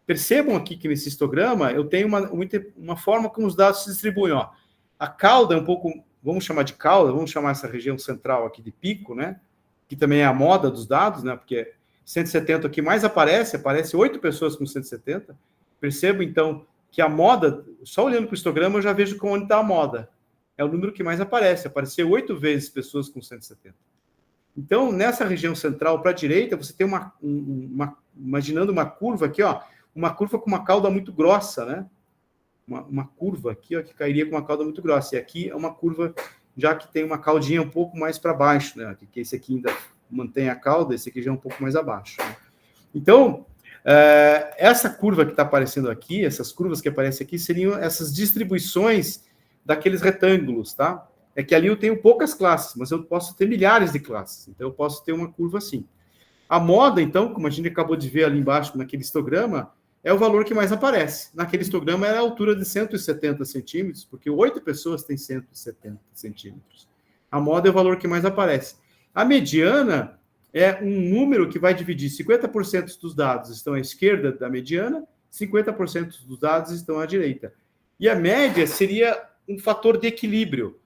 Percebam aqui que nesse histograma eu tenho uma forma como os dados se distribuem. Ó. A cauda é um pouco, vamos chamar de cauda, vamos chamar essa região central aqui de pico, né? Que também é a moda dos dados, né? Porque 170 aqui mais aparece 8 pessoas com 170. Percebo, então, que a moda, só olhando para o histograma, eu já vejo onde está a moda. É o número que mais aparece. Apareceu 8 vezes pessoas com 170. Então, nessa região central para a direita, você tem imaginando uma curva aqui, ó, uma curva com uma cauda muito grossa, né? Uma curva aqui, ó, que cairia com uma cauda muito grossa. E aqui é uma curva já que tem uma caudinha um pouco mais para baixo, né? Que esse aqui ainda mantém a cauda, esse aqui já é um pouco mais abaixo. Né? Então, essa curva que está aparecendo aqui, essas curvas que aparecem aqui, seriam essas distribuições daqueles retângulos, tá? É que ali eu tenho poucas classes, mas eu posso ter milhares de classes. Então, eu posso ter uma curva assim. A moda, então, como a gente acabou de ver ali embaixo naquele histograma, é o valor que mais aparece. Naquele histograma era a altura de 170 centímetros, porque 8 pessoas têm 170 centímetros. A moda é o valor que mais aparece. A mediana é um número que vai dividir 50% dos dados estão à esquerda da mediana, 50% dos dados estão à direita. E a média seria um fator de equilíbrio.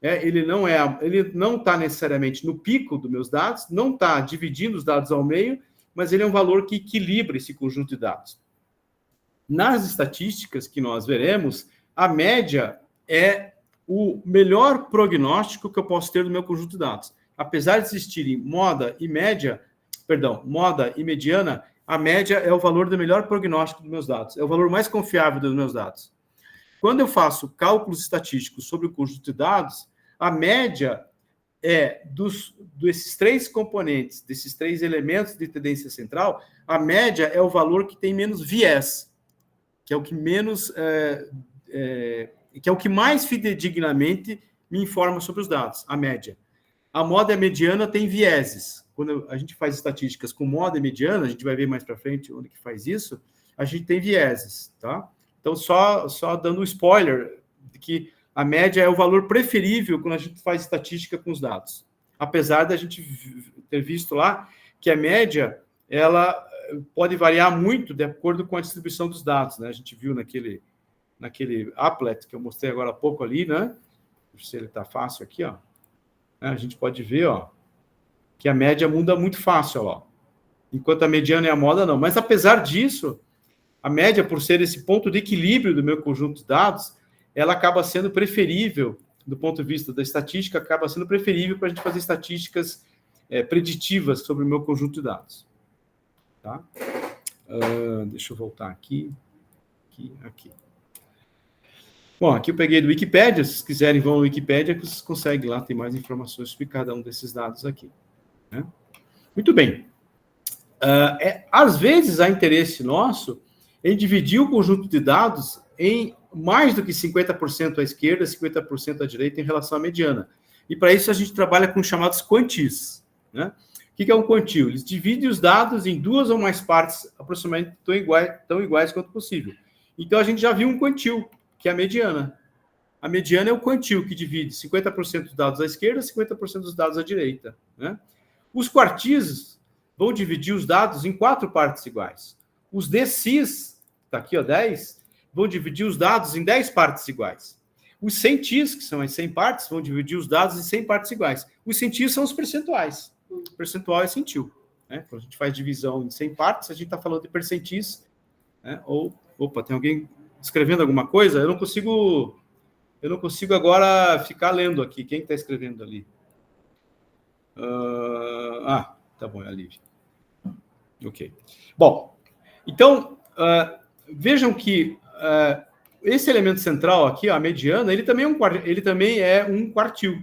Ele não está necessariamente no pico dos meus dados, não está dividindo os dados ao meio, mas ele é um valor que equilibra esse conjunto de dados. Nas estatísticas que nós veremos, a média é o melhor prognóstico que eu posso ter do meu conjunto de dados. Apesar de existirem moda e mediana, a média é o valor do melhor prognóstico dos meus dados, é o valor mais confiável dos meus dados. Quando eu faço cálculos estatísticos sobre o conjunto de dados, a média desses 3 componentes, desses 3 elementos de tendência central, a média é o valor que tem menos viés, que é o que menos, que é o que mais fidedignamente me informa sobre os dados, a média. A moda e a mediana tem vieses. Quando a gente faz estatísticas com moda e mediana, a gente vai ver mais para frente onde que faz isso, a gente tem vieses, tá? Então, só dando um spoiler de que a média é o valor preferível quando a gente faz estatística com os dados. Apesar da gente ter visto lá que a média, ela pode variar muito de acordo com a distribuição dos dados, né? A gente viu naquele applet que eu mostrei agora há pouco ali, né? Deixa eu ver se ele está fácil aqui, ó. A gente pode ver, ó, que a média muda muito fácil, ó. Enquanto a mediana e a moda não. Mas, apesar disso, a média, por ser esse ponto de equilíbrio do meu conjunto de dados, ela acaba sendo preferível, do ponto de vista da estatística, acaba sendo preferível para a gente fazer estatísticas preditivas sobre o meu conjunto de dados. Tá? Deixa eu voltar aqui. Bom, aqui eu peguei do Wikipedia, se vocês quiserem vão ao Wikipedia, que vocês conseguem lá, tem mais informações sobre cada um desses dados aqui. Né? Muito bem. Às vezes há interesse nosso em dividir o conjunto de dados em mais do que 50% à esquerda, 50% à direita em relação à mediana. E para isso a gente trabalha com os chamados quantis. Né? O que é um quantio? Eles dividem os dados em 2 ou mais partes aproximadamente tão iguais quanto possível. Então a gente já viu um quantio, que é a mediana. A mediana é o quantio que divide 50% dos dados à esquerda, 50% dos dados à direita. Né? Os quartis vão dividir os dados em 4 partes iguais. Os decis, está aqui, ó, 10, vão dividir os dados em 10 partes iguais. Os centis, que são as 100 partes, vão dividir os dados em 100 partes iguais. Os centis são os percentuais. O percentual é centil. Né? Quando a gente faz divisão em 100 partes, a gente está falando de percentis. Né? Opa, tem alguém escrevendo alguma coisa? Eu não consigo agora ficar lendo aqui. Quem está escrevendo ali? Tá bom, é a Lívia. Ok. Bom, então, vejam que esse elemento central aqui, ó, a mediana, ele também é um quartil.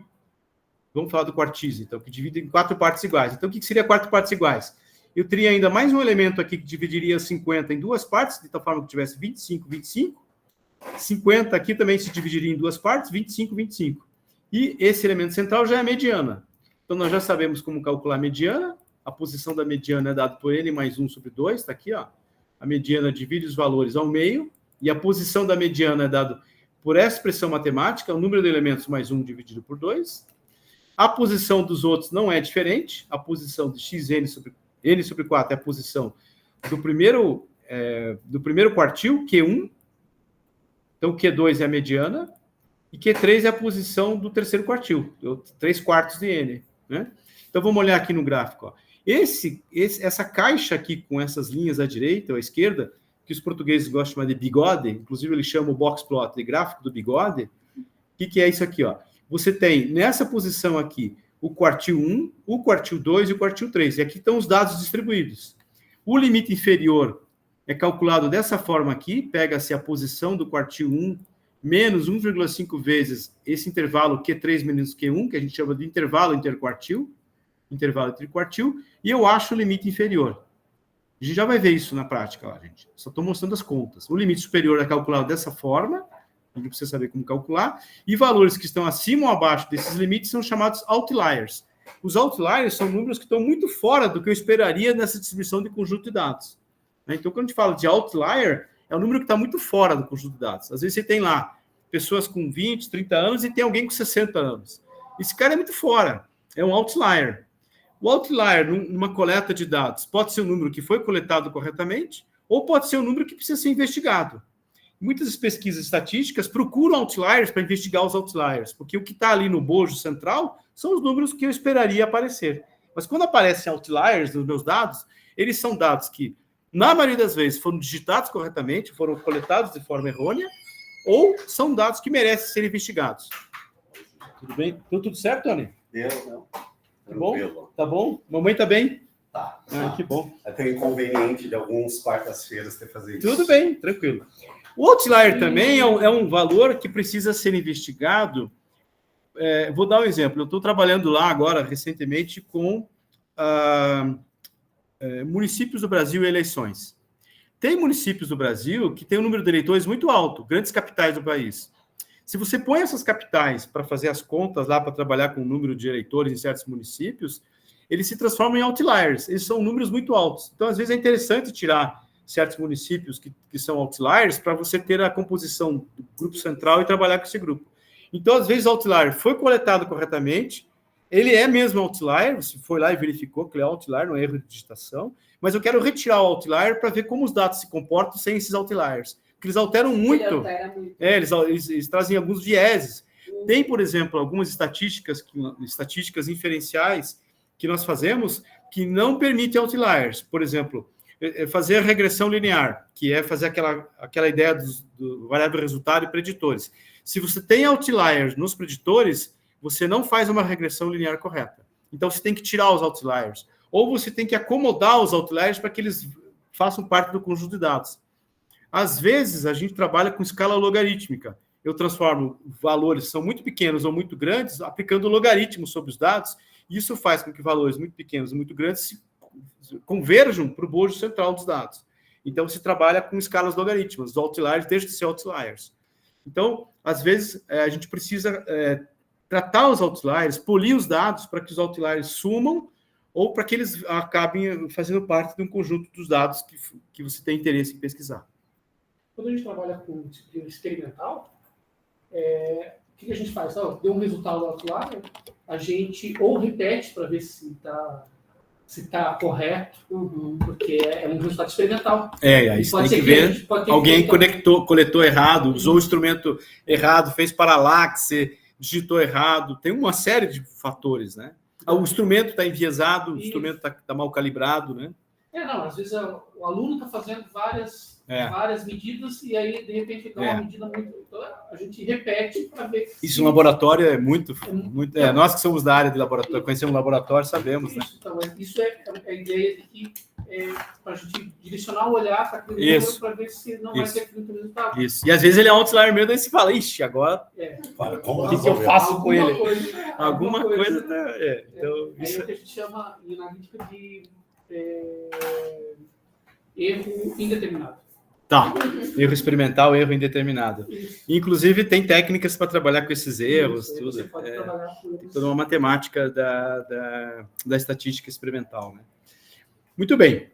Vamos falar do quartis, então, que divide em 4 partes iguais. Então, o que seria 4 partes iguais? Eu teria ainda mais um elemento aqui que dividiria 50 em 2 partes, de tal forma que tivesse 25, 25. 50 aqui também se dividiria em 2 partes, 25, 25. E esse elemento central já é a mediana. Então, nós já sabemos como calcular a mediana. A posição da mediana é dada por n mais 1 sobre 2, está aqui, ó. A mediana divide os valores ao meio, e a posição da mediana é dada por essa expressão matemática, o número de elementos mais 1 dividido por 2. A posição dos outros não é diferente. A posição de xn sobre n sobre 4 é a posição do primeiro quartil, Q1. Então, Q2 é a mediana, e Q3 é a posição do terceiro quartil, 3 quartos de n. Né? Então, vamos olhar aqui no gráfico. Ó. Essa caixa aqui, com essas linhas à direita ou à esquerda, que os portugueses gostam de chamar de bigode, inclusive eles chamam o box plot de gráfico do bigode. O que é isso aqui? Ó? Você tem, nessa posição aqui, o quartil 1, o quartil 2 e o quartil 3. E aqui estão os dados distribuídos. O limite inferior é calculado dessa forma aqui, pega-se a posição do quartil 1 menos 1,5 vezes esse intervalo Q3 menos Q1, que a gente chama de intervalo entre quartil, e eu acho o limite inferior. A gente já vai ver isso na prática, ó, gente. Só estou mostrando as contas. O limite superior é calculado dessa forma, a gente precisa saber como calcular, e valores que estão acima ou abaixo desses limites são chamados outliers. Os outliers são números que estão muito fora do que eu esperaria nessa distribuição de conjunto de dados. Então, quando a gente fala de outlier, é um número que está muito fora do conjunto de dados. Às vezes você tem lá pessoas com 20, 30 anos e tem alguém com 60 anos. Esse cara é muito fora, é um outlier. O outlier, numa coleta de dados, pode ser um número que foi coletado corretamente ou pode ser um número que precisa ser investigado. Muitas pesquisas estatísticas procuram outliers para investigar os outliers, porque o que está ali no bojo central são os números que eu esperaria aparecer. Mas quando aparecem outliers nos meus dados, eles são dados que, na maioria das vezes, foram digitados corretamente, foram coletados de forma errônea, ou são dados que merecem ser investigados. Tudo bem? Deu tudo certo, Tony? Deu. Tá bom? Tá bom? Mamãe tá bem? Tá. Que bom. Tem o inconveniente de alguns quartas-feiras ter que fazer isso. Tudo bem, tranquilo. O outlier também é um valor que precisa ser investigado. Vou dar um exemplo. Eu estou trabalhando lá agora, recentemente, com municípios do Brasil e eleições. Tem municípios do Brasil que tem um número de eleitores muito alto, grandes capitais do país. Se você põe essas capitais para fazer as contas lá, para trabalhar com o número de eleitores em certos municípios, eles se transformam em outliers. Eles são números muito altos. Então, às vezes, é interessante tirar certos municípios que são outliers para você ter a composição do grupo central e trabalhar com esse grupo. Então, às vezes, o outlier foi coletado corretamente, ele é mesmo outlier, você foi lá e verificou que ele é outlier, não é erro de digitação, mas eu quero retirar o outlier para ver como os dados se comportam sem esses outliers. Porque eles alteram muito. Eles trazem alguns vieses. Tem, por exemplo, algumas estatísticas inferenciais que nós fazemos que não permitem outliers. Por exemplo, fazer a regressão linear, que é fazer aquela ideia do variável resultado e preditores. Se você tem outliers nos preditores, você não faz uma regressão linear correta. Então, você tem que tirar os outliers. Ou você tem que acomodar os outliers para que eles façam parte do conjunto de dados. Às vezes, a gente trabalha com escala logarítmica. Eu transformo valores que são muito pequenos ou muito grandes, aplicando logaritmos sobre os dados, e isso faz com que valores muito pequenos e muito grandes se converjam para o bojo central dos dados. Então, se trabalha com escalas logarítmicas. Os outliers deixam de ser outliers. Então, às vezes, a gente precisa tratar os outliers, polir os dados para que os outliers sumam ou para que eles acabem fazendo parte de um conjunto dos dados que você tem interesse em pesquisar. Quando a gente trabalha com disciplina experimental, o que a gente faz? Deu um resultado outlier, a gente ou repete para ver se está correto, porque é um resultado experimental. Aí você tem que ver, alguém coletou errado, usou o instrumento errado, fez paralaxe, digitou errado, tem uma série de fatores, né? O instrumento está enviesado, o instrumento está mal calibrado, né? Não, às vezes o aluno está fazendo várias medidas e aí, de repente, dá uma medida muito... Então, a gente repete para ver... Isso no laboratório é muito... nós que somos da área de laboratório, conhecemos o laboratório, sabemos, isso, né? Então, isso é a ideia de que para a gente direcionar o olhar para aquele número para ver se não vai ter muito resultado. Isso. E às vezes ele é um outlier mesmo, daí você fala, ixi, agora Como o que eu faço com ele? Alguma coisa. Então, isso é o que a gente chama em analítica de erro indeterminado. Tá, erro experimental, erro indeterminado. Isso. Inclusive, tem técnicas para trabalhar com esses erros, Isso, tudo. você pode trabalhar com Tem toda uma matemática da estatística experimental, né? Muito bem.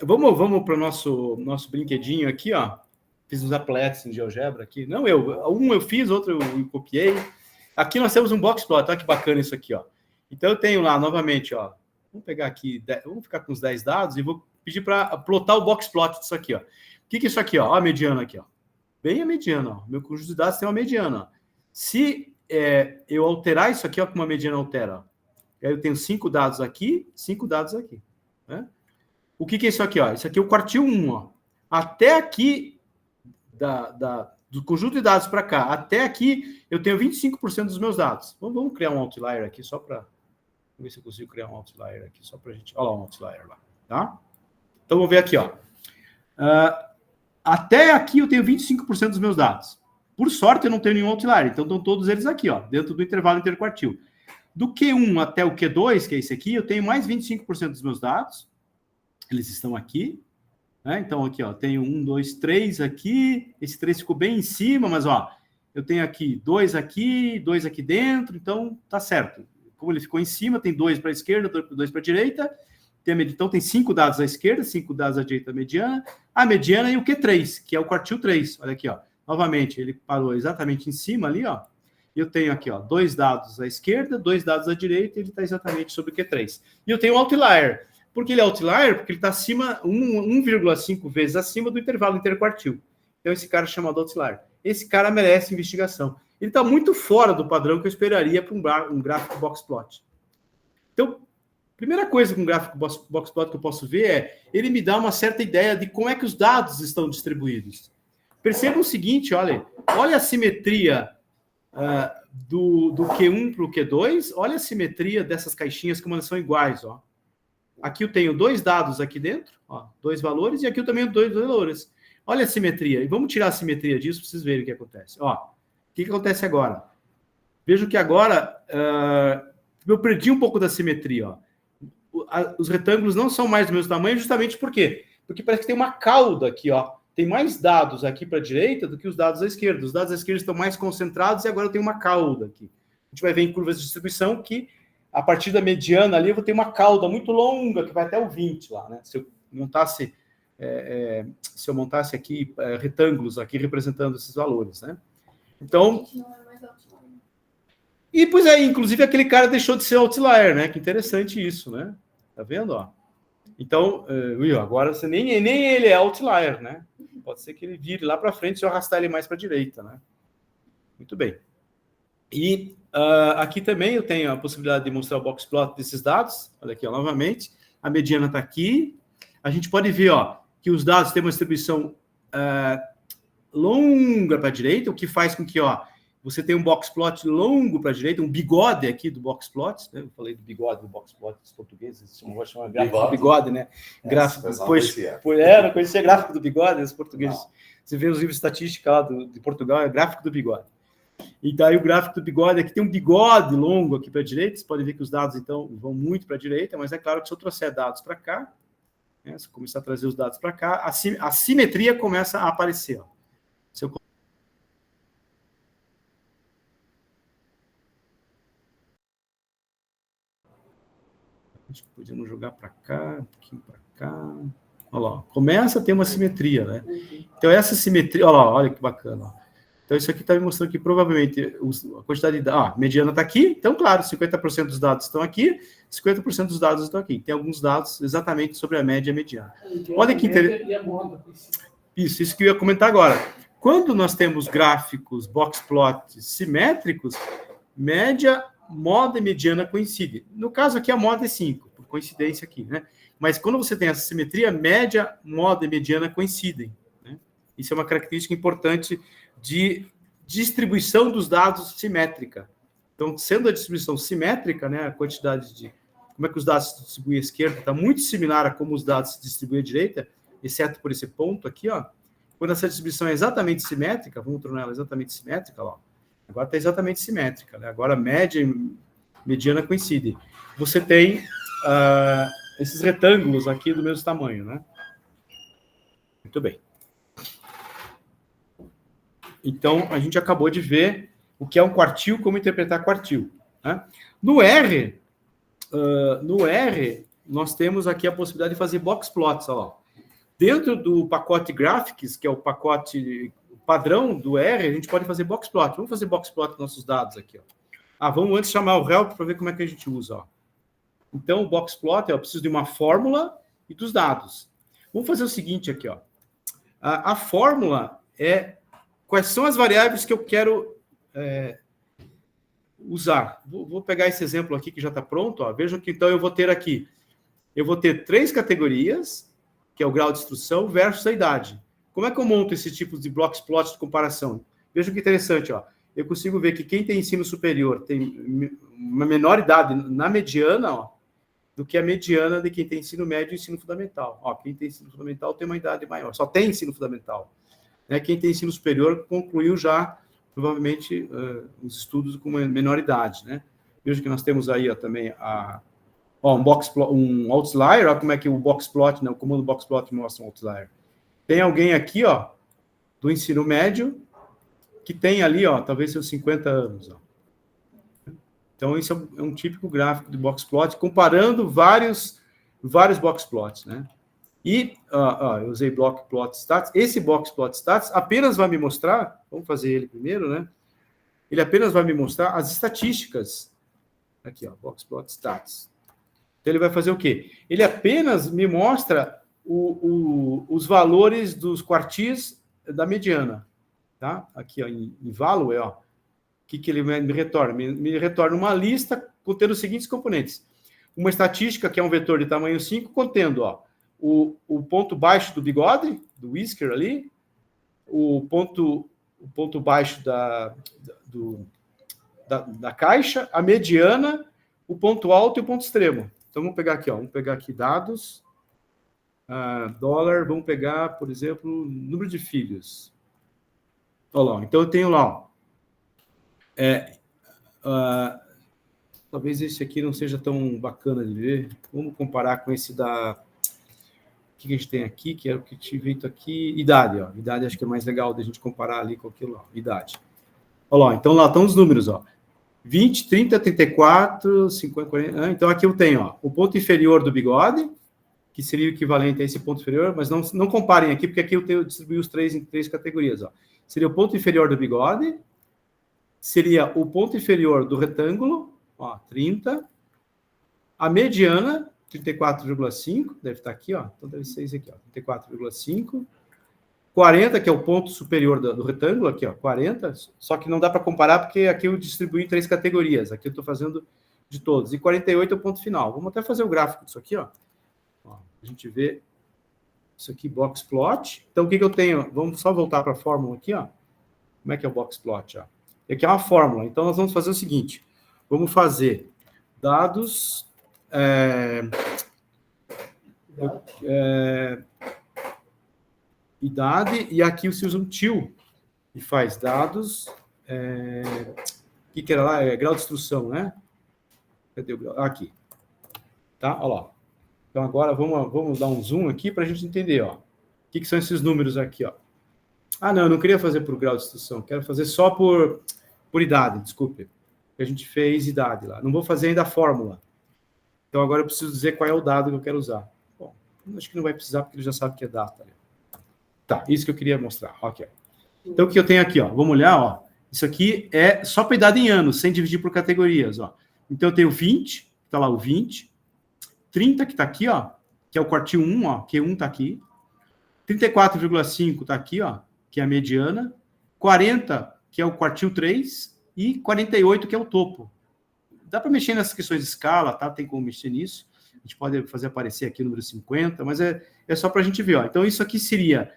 Vamos para o nosso brinquedinho aqui, ó. Fiz uns applets em GeoGebra aqui. Não, eu fiz, outro eu copiei. Aqui nós temos um boxplot, olha que bacana isso aqui, ó. Então eu tenho lá, novamente, ó. Vamos pegar aqui, vamos ficar com os 10 dados e vou pedir para plotar o boxplot disso aqui, ó. O que é isso aqui, ó? Ó a mediana aqui, ó. Bem a mediana, ó. Meu conjunto de dados tem uma mediana, ó. Se eu alterar isso aqui, ó, como a mediana altera, ó. Aí eu tenho 5 dados aqui, 5 dados aqui, né? O que é isso aqui, ó? Isso aqui é o quartil 1, ó. Até aqui, do conjunto de dados para cá, até aqui, eu tenho 25% dos meus dados. Vamos criar um outlier aqui, só para... Vamos ver se eu consigo criar um outlier aqui, só para a gente... Olha lá um outlier lá, tá? Então, vamos ver aqui, ó. Até aqui eu tenho 25% dos meus dados. Por sorte, eu não tenho nenhum outlier, então estão todos eles aqui, ó, dentro do intervalo interquartil. Do Q1 até o Q2, que é esse aqui, eu tenho mais 25% dos meus dados. Eles estão aqui, né? Então, aqui, ó, tenho 1, 2, 3 aqui. Esse 3 ficou bem em cima, mas, ó, eu tenho aqui 2 aqui dentro, então tá certo. Como ele ficou em cima, tem 2 para a esquerda, 2 para a direita. Então, tem 5 dados à esquerda, 5 dados à direita, a mediana e o Q3, que é o quartil 3. Olha aqui, ó. Novamente, ele parou exatamente em cima ali, ó. Eu tenho aqui, ó, 2 dados à esquerda, 2 dados à direita, e ele está exatamente sobre o Q3. E eu tenho um outlier. Por que ele é outlier? Porque ele está acima, 1,5 vezes acima do intervalo interquartil. Então, esse cara é chamado outlier. Esse cara merece investigação. Ele está muito fora do padrão que eu esperaria para um gráfico boxplot. Então, primeira coisa com o gráfico boxplot que eu posso ver é ele me dá uma certa ideia de como é que os dados estão distribuídos. Percebam o seguinte, olha a simetria do Q1 para o Q2, olha a simetria dessas caixinhas como elas são iguais, ó. Aqui eu tenho 2 dados aqui dentro, ó, 2 valores, e aqui eu também tenho 2 valores. Olha a simetria, e vamos tirar a simetria disso para vocês verem o que acontece. Ó, o que acontece agora? Vejo que agora eu perdi um pouco da simetria, ó. Os retângulos não são mais do mesmo tamanho, justamente por quê? Porque parece que tem uma cauda aqui, ó. Tem mais dados aqui para a direita do que os dados à esquerda. Os dados à esquerda estão mais concentrados e agora tem uma cauda aqui. A gente vai ver em curvas de distribuição que, a partir da mediana ali, eu vou ter uma cauda muito longa, que vai até o 20 lá, né? Se eu montasse aqui retângulos aqui representando esses valores, né? Então... E, pois é, inclusive, aquele cara deixou de ser outlier, né? Que interessante isso, né? Tá vendo, ó? Então, agora você nem ele é outlier, né? Pode ser que ele vire lá para frente se eu arrastar ele mais para a direita, né? Muito bem. E aqui também eu tenho a possibilidade de mostrar o boxplot desses dados. Olha aqui, ó, novamente. A mediana está aqui. A gente pode ver, ó, que os dados têm uma distribuição longa para a direita, o que faz com que, ó, você tenha um boxplot longo para a direita, um bigode aqui do boxplot, né? Eu falei do bigode do boxplot dos portugueses, não vou chamar gráfico do bigode, né? Gráfico, depois, não conhecia gráfico do bigode, os portugueses. Não. Você vê os livros de estatística lá de Portugal, é gráfico do bigode. E daí o gráfico do bigode, aqui tem um bigode longo aqui para a direita, você pode ver que os dados, então, vão muito para a direita, mas é claro que se eu trouxer dados para cá, né? Se eu começar a trazer os dados para cá, a simetria começa a aparecer, ó. Se eu podemos jogar para cá, um pouquinho para cá. Olha lá, começa a ter uma simetria, né? Então, essa simetria, olha lá, olha que bacana. Então, isso aqui está me mostrando que provavelmente a quantidade de dados. A mediana está aqui, então, claro, 50% dos dados estão aqui, 50% dos dados estão aqui. Tem alguns dados exatamente sobre a média e a mediana. Olha que interessante. Isso que eu ia comentar agora. Quando nós temos gráficos boxplot simétricos, média, moda e mediana coincidem. No caso aqui, a moda é 5, coincidência aqui, né? Mas quando você tem essa simetria, média, moda e mediana coincidem, né? Isso é uma característica importante de distribuição dos dados simétrica. Então, sendo a distribuição simétrica, né, a quantidade de... Como é que os dados se distribuem à esquerda está muito similar a como os dados se distribuem à direita, exceto por esse ponto aqui, ó. Quando essa distribuição é exatamente simétrica, vamos tornar ela exatamente simétrica, ó. Agora está exatamente simétrica, né? Agora média e mediana coincidem. Você tem esses retângulos aqui do mesmo tamanho, né? Muito bem. Então, a gente acabou de ver o que é um quartil, como interpretar quartil, né? No R, nós temos aqui a possibilidade de fazer box plots, ó. Dentro do pacote Graphics, que é o pacote padrão do R, a gente pode fazer box plot. Vamos fazer box plot dos nossos dados aqui, ó. Vamos antes chamar o help para ver como é que a gente usa, ó. Então, o box plot, eu preciso de uma fórmula e dos dados. Vamos fazer o seguinte aqui, ó. A fórmula é quais são as variáveis que eu quero usar. Vou pegar esse exemplo aqui que já está pronto, ó. Vejam que então eu vou ter 3 categorias, que é o grau de instrução, versus a idade. Como é que eu monto esse tipo de box plot de comparação? Vejam que interessante, ó. Eu consigo ver que quem tem ensino superior tem uma menor idade na mediana, ó, do que a mediana de quem tem ensino médio e ensino fundamental. Ó, quem tem ensino fundamental tem uma idade maior, só tem ensino fundamental. Né? Quem tem ensino superior concluiu já, provavelmente, os estudos com uma menor idade. Né? Veja que nós temos aí ó, também um outlier, olha como é que o box plot, né, o comando box plot mostra um outlier. Tem alguém aqui, ó, do ensino médio, que tem ali, ó, talvez seus 50 anos. Ó. Então, isso é um típico gráfico de box plot, comparando vários box plots, né? E, eu usei block plot stats. Esse box plot stats apenas vai me mostrar, vamos fazer ele primeiro, né? Ele apenas vai me mostrar as estatísticas. Aqui, ó, box plot stats. Então, ele vai fazer o quê? Ele apenas me mostra os valores dos quartis da mediana. Tá? Aqui, ó, em value, ó. O que ele me retorna? Me retorna uma lista contendo os seguintes componentes. Uma estatística, que é um vetor de tamanho 5, contendo ó, o ponto baixo do bigode, do whisker ali, o ponto baixo da caixa, a mediana, o ponto alto e o ponto extremo. Então, vamos pegar aqui, ó, vamos pegar aqui dados, dólar, vamos pegar, por exemplo, número de filhos. Olha lá, então eu tenho lá, ó, talvez esse aqui não seja tão bacana de ver. Vamos comparar com esse da... O que a gente tem aqui, que é o que tinha feito aqui? Idade, ó. Idade acho que é mais legal da gente comparar ali com aquilo, ó. Idade. Olha lá, então lá estão os números, ó. 20, 30, 34, 50, 40... Então aqui eu tenho, ó, o ponto inferior do bigode, que seria o equivalente a esse ponto inferior, mas não comparem aqui, porque aqui eu distribuí os 3 em 3 categorias, ó. Seria o ponto inferior do bigode, seria o ponto inferior do retângulo, ó, 30, a mediana, 34,5, deve estar aqui, ó, então deve ser esse aqui, ó, 34,5, 40, que é o ponto superior do retângulo, aqui, ó, 40, só que não dá para comparar, porque aqui eu distribuí em 3 categorias, aqui eu estou fazendo de todos, e 48 é o ponto final. Vamos até fazer o gráfico disso aqui, ó, a gente vê isso aqui, box plot. Então, o que eu tenho? Vamos só voltar para a fórmula aqui, ó. Como é que é o box plot? Ó? Aqui é uma fórmula. Então, nós vamos fazer o seguinte. Vamos fazer dados... idade, e aqui você usa um til, e faz dados... O que era lá? Grau de instrução, né? Cadê o grau? Aqui. Tá? Olha lá. Então, agora vamos dar um zoom aqui para a gente entender, ó. O que são esses números aqui, ó. Não, eu não queria fazer por grau de instrução, quero fazer só por idade, desculpe. A gente fez idade lá. Não vou fazer ainda a fórmula. Então, agora eu preciso dizer qual é o dado que eu quero usar. Bom, acho que não vai precisar, porque ele já sabe que é data. Né? Tá, isso que eu queria mostrar. Ok. Então, o que eu tenho aqui, ó. Vamos olhar, ó. Isso aqui é só para idade em anos, sem dividir por categorias, ó. Então, eu tenho 20, está lá o 20. 30, que está aqui, ó, que é o quartil 1, ó, Q1 está aqui. 34,5 está aqui, ó, que é a mediana. 40, que é o quartil 3. E 48, que é o topo. Dá para mexer nessas questões de escala, tá? Tem como mexer nisso. A gente pode fazer aparecer aqui o número 50, mas é só para a gente ver. Ó. Então, isso aqui seria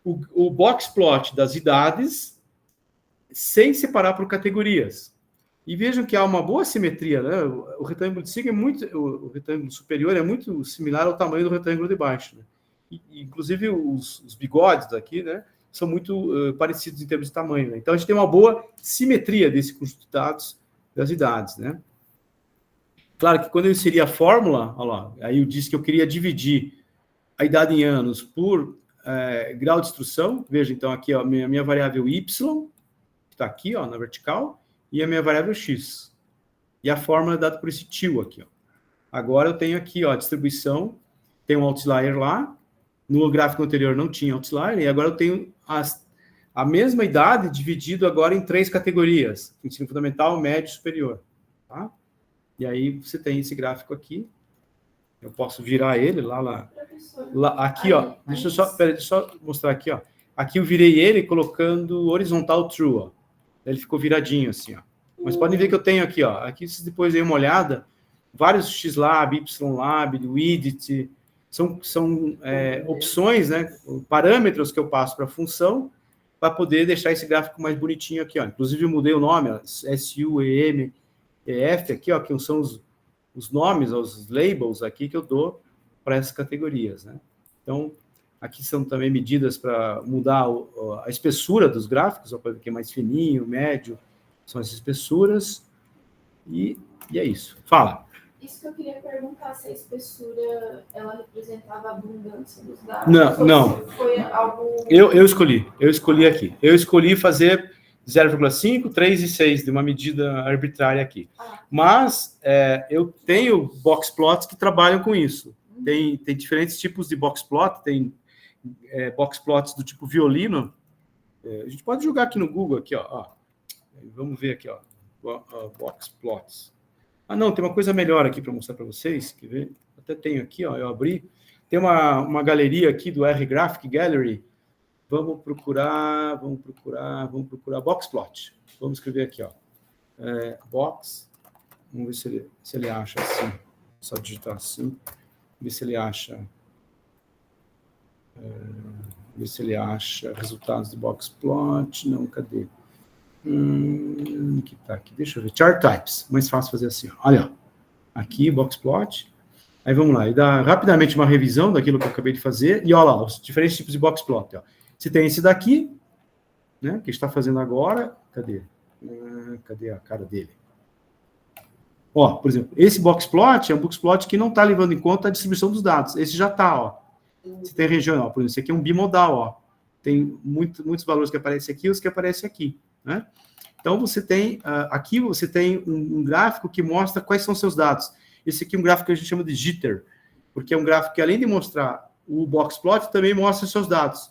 o box plot das idades sem separar por categorias. E vejam que há uma boa simetria, né? O retângulo de cima o retângulo superior é muito similar ao tamanho do retângulo de baixo, né? Inclusive os bigodes aqui, né, são muito parecidos em termos de tamanho, né? Então a gente tem uma boa simetria desse conjunto de dados das idades, né? Claro que quando eu inseri a fórmula, olha lá, aí eu disse que eu queria dividir a idade em anos por grau de instrução. Veja então aqui, ó, a minha variável y, que está aqui, ó, na vertical, e a minha variável x. E a fórmula é dada por esse tio aqui, ó. Agora eu tenho aqui, ó, a distribuição, tem um outlier lá, no gráfico anterior não tinha outlier, e agora eu tenho a mesma idade dividido agora em 3 categorias, ensino fundamental, médio e superior, tá? E aí você tem esse gráfico aqui, eu posso virar ele lá aqui, ó, deixa eu só mostrar aqui, ó. Aqui eu virei ele colocando horizontal true, ó. Ele ficou viradinho assim, ó. Mas podem ver que eu tenho aqui, ó. Aqui vocês depois dêem uma olhada, vários xlab, ylab, widget, são opções, né, parâmetros que eu passo para a função para poder deixar esse gráfico mais bonitinho aqui, ó. Inclusive eu mudei o nome, ó, SU, EM, EF aqui, ó, que são os nomes, os labels aqui que eu dou para essas categorias, né? Então, aqui são também medidas para mudar a espessura dos gráficos, ó, para ver que é mais fininho, médio, são as espessuras, e é isso. Fala. Isso que eu queria perguntar, se a espessura, ela representava a abundância dos dados? Não. Foi algo... Eu escolhi aqui. Eu escolhi fazer 0,5, 3 e 6 de uma medida arbitrária aqui. Mas eu tenho box plots que trabalham com isso. Tem diferentes tipos de box plot, tem box plots do tipo violino. A gente pode jogar aqui no Google, aqui, ó. Vamos ver aqui, ó. Box plots. Ah, não, tem uma coisa melhor aqui para mostrar para vocês. Quer ver? Até tenho aqui, ó. Eu abri. Tem uma galeria aqui do R-Graphic Gallery. Vamos procurar box plot. Vamos escrever aqui, ó. Box. Vamos ver se ele acha assim. Só digitar assim. Ver se ele acha. Ver se ele acha resultados de box plot. Não, cadê? Que tá aqui. Deixa eu ver. Chart types. Mais fácil fazer assim. Ó. Olha, ó. Aqui, box plot. Aí vamos lá. E dá rapidamente uma revisão daquilo que eu acabei de fazer. E olha lá, os diferentes tipos de box plot. Ó. Você tem esse daqui, né? Que a gente está fazendo agora. Cadê? Cadê a cara dele? Ó, por exemplo, esse box plot é um box plot que não está levando em conta a distribuição dos dados. Esse já está, ó. Você tem regional, por exemplo, esse aqui é um bimodal, ó. Tem muitos valores que aparecem aqui e os que aparecem aqui, né? Então, você tem, aqui você tem um gráfico que mostra quais são seus dados. Esse aqui é um gráfico que a gente chama de jitter, porque é um gráfico que, além de mostrar o box plot, também mostra os seus dados.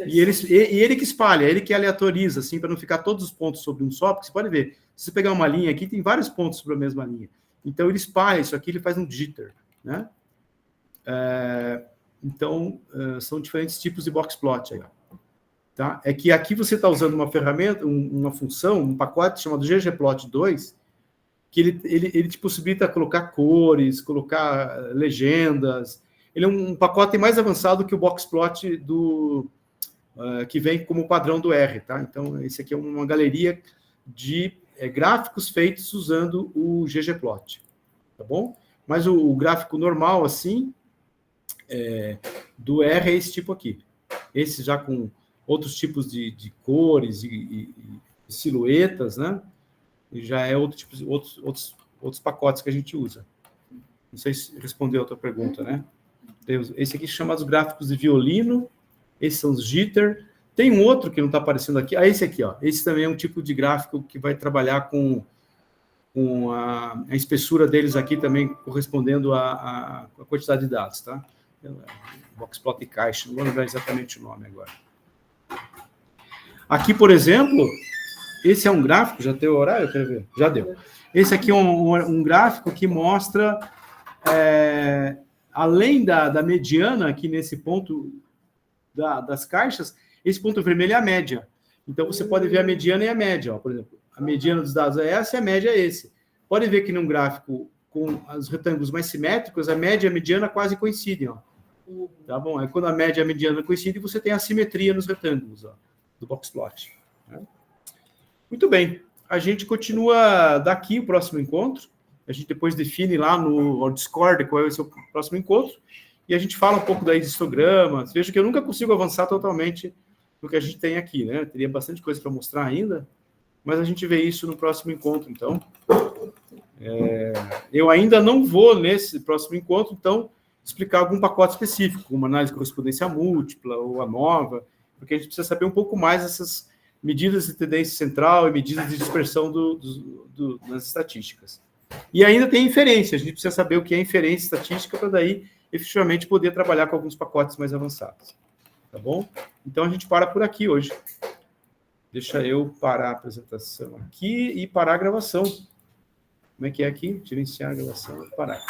E ele que espalha, ele que aleatoriza, assim, para não ficar todos os pontos sobre um só, porque você pode ver, se você pegar uma linha aqui, tem vários pontos sobre a mesma linha. Então, ele espalha isso aqui, ele faz um jitter, né? Então, são diferentes tipos de box plot aí, ó. Tá? É que aqui você está usando uma ferramenta, uma função, um pacote chamado ggplot2, que ele te possibilita colocar cores, colocar legendas. Ele é um pacote mais avançado que o boxplot que vem como padrão do R, tá? Então, esse aqui é uma galeria de gráficos feitos usando o ggplot, tá bom? Mas o gráfico normal, assim, do R é esse tipo aqui. Esse já com outros tipos de cores e silhuetas, né? E já é outros pacotes que a gente usa. Não sei se respondeu a outra pergunta, né? Esse aqui chama os gráficos de violino, esses são os jitter. Tem um outro que não está aparecendo aqui. Esse aqui, ó. Esse também é um tipo de gráfico que vai trabalhar com a espessura deles aqui também correspondendo à quantidade de dados, tá? Boxplot e caixa, não vou lembrar exatamente o nome agora. Aqui, por exemplo, esse é um gráfico, já deu horário? Eu quero ver. Já deu. Esse aqui é um gráfico que mostra, além da mediana, aqui nesse ponto das caixas, esse ponto vermelho é a média. Então, você pode ver a mediana e a média. Ó. Por exemplo, a mediana dos dados é essa e a média é esse. Pode ver que num gráfico com os retângulos mais simétricos, a média e a mediana quase coincidem, ó. Tá bom? Aí quando a média e a mediana coincidem, você tem a simetria nos retângulos, ó, do boxplot. Né? Muito bem. A gente continua daqui o próximo encontro. A gente depois define lá no Discord qual vai ser o próximo encontro. E a gente fala um pouco da histograma. Veja que eu nunca consigo avançar totalmente no que a gente tem aqui, né? Teria bastante coisa para mostrar ainda, mas a gente vê isso no próximo encontro, então. Eu ainda não vou, nesse próximo encontro, então, explicar algum pacote específico, uma análise de correspondência múltipla ou a nova, porque a gente precisa saber um pouco mais dessas medidas de tendência central e medidas de dispersão das estatísticas. E ainda tem inferência, a gente precisa saber o que é inferência estatística para daí, efetivamente, poder trabalhar com alguns pacotes mais avançados. Tá bom? Então, a gente para por aqui hoje. Deixa eu parar a apresentação aqui e parar a gravação. Como é que é aqui? Gerenciar a gravação. Parar.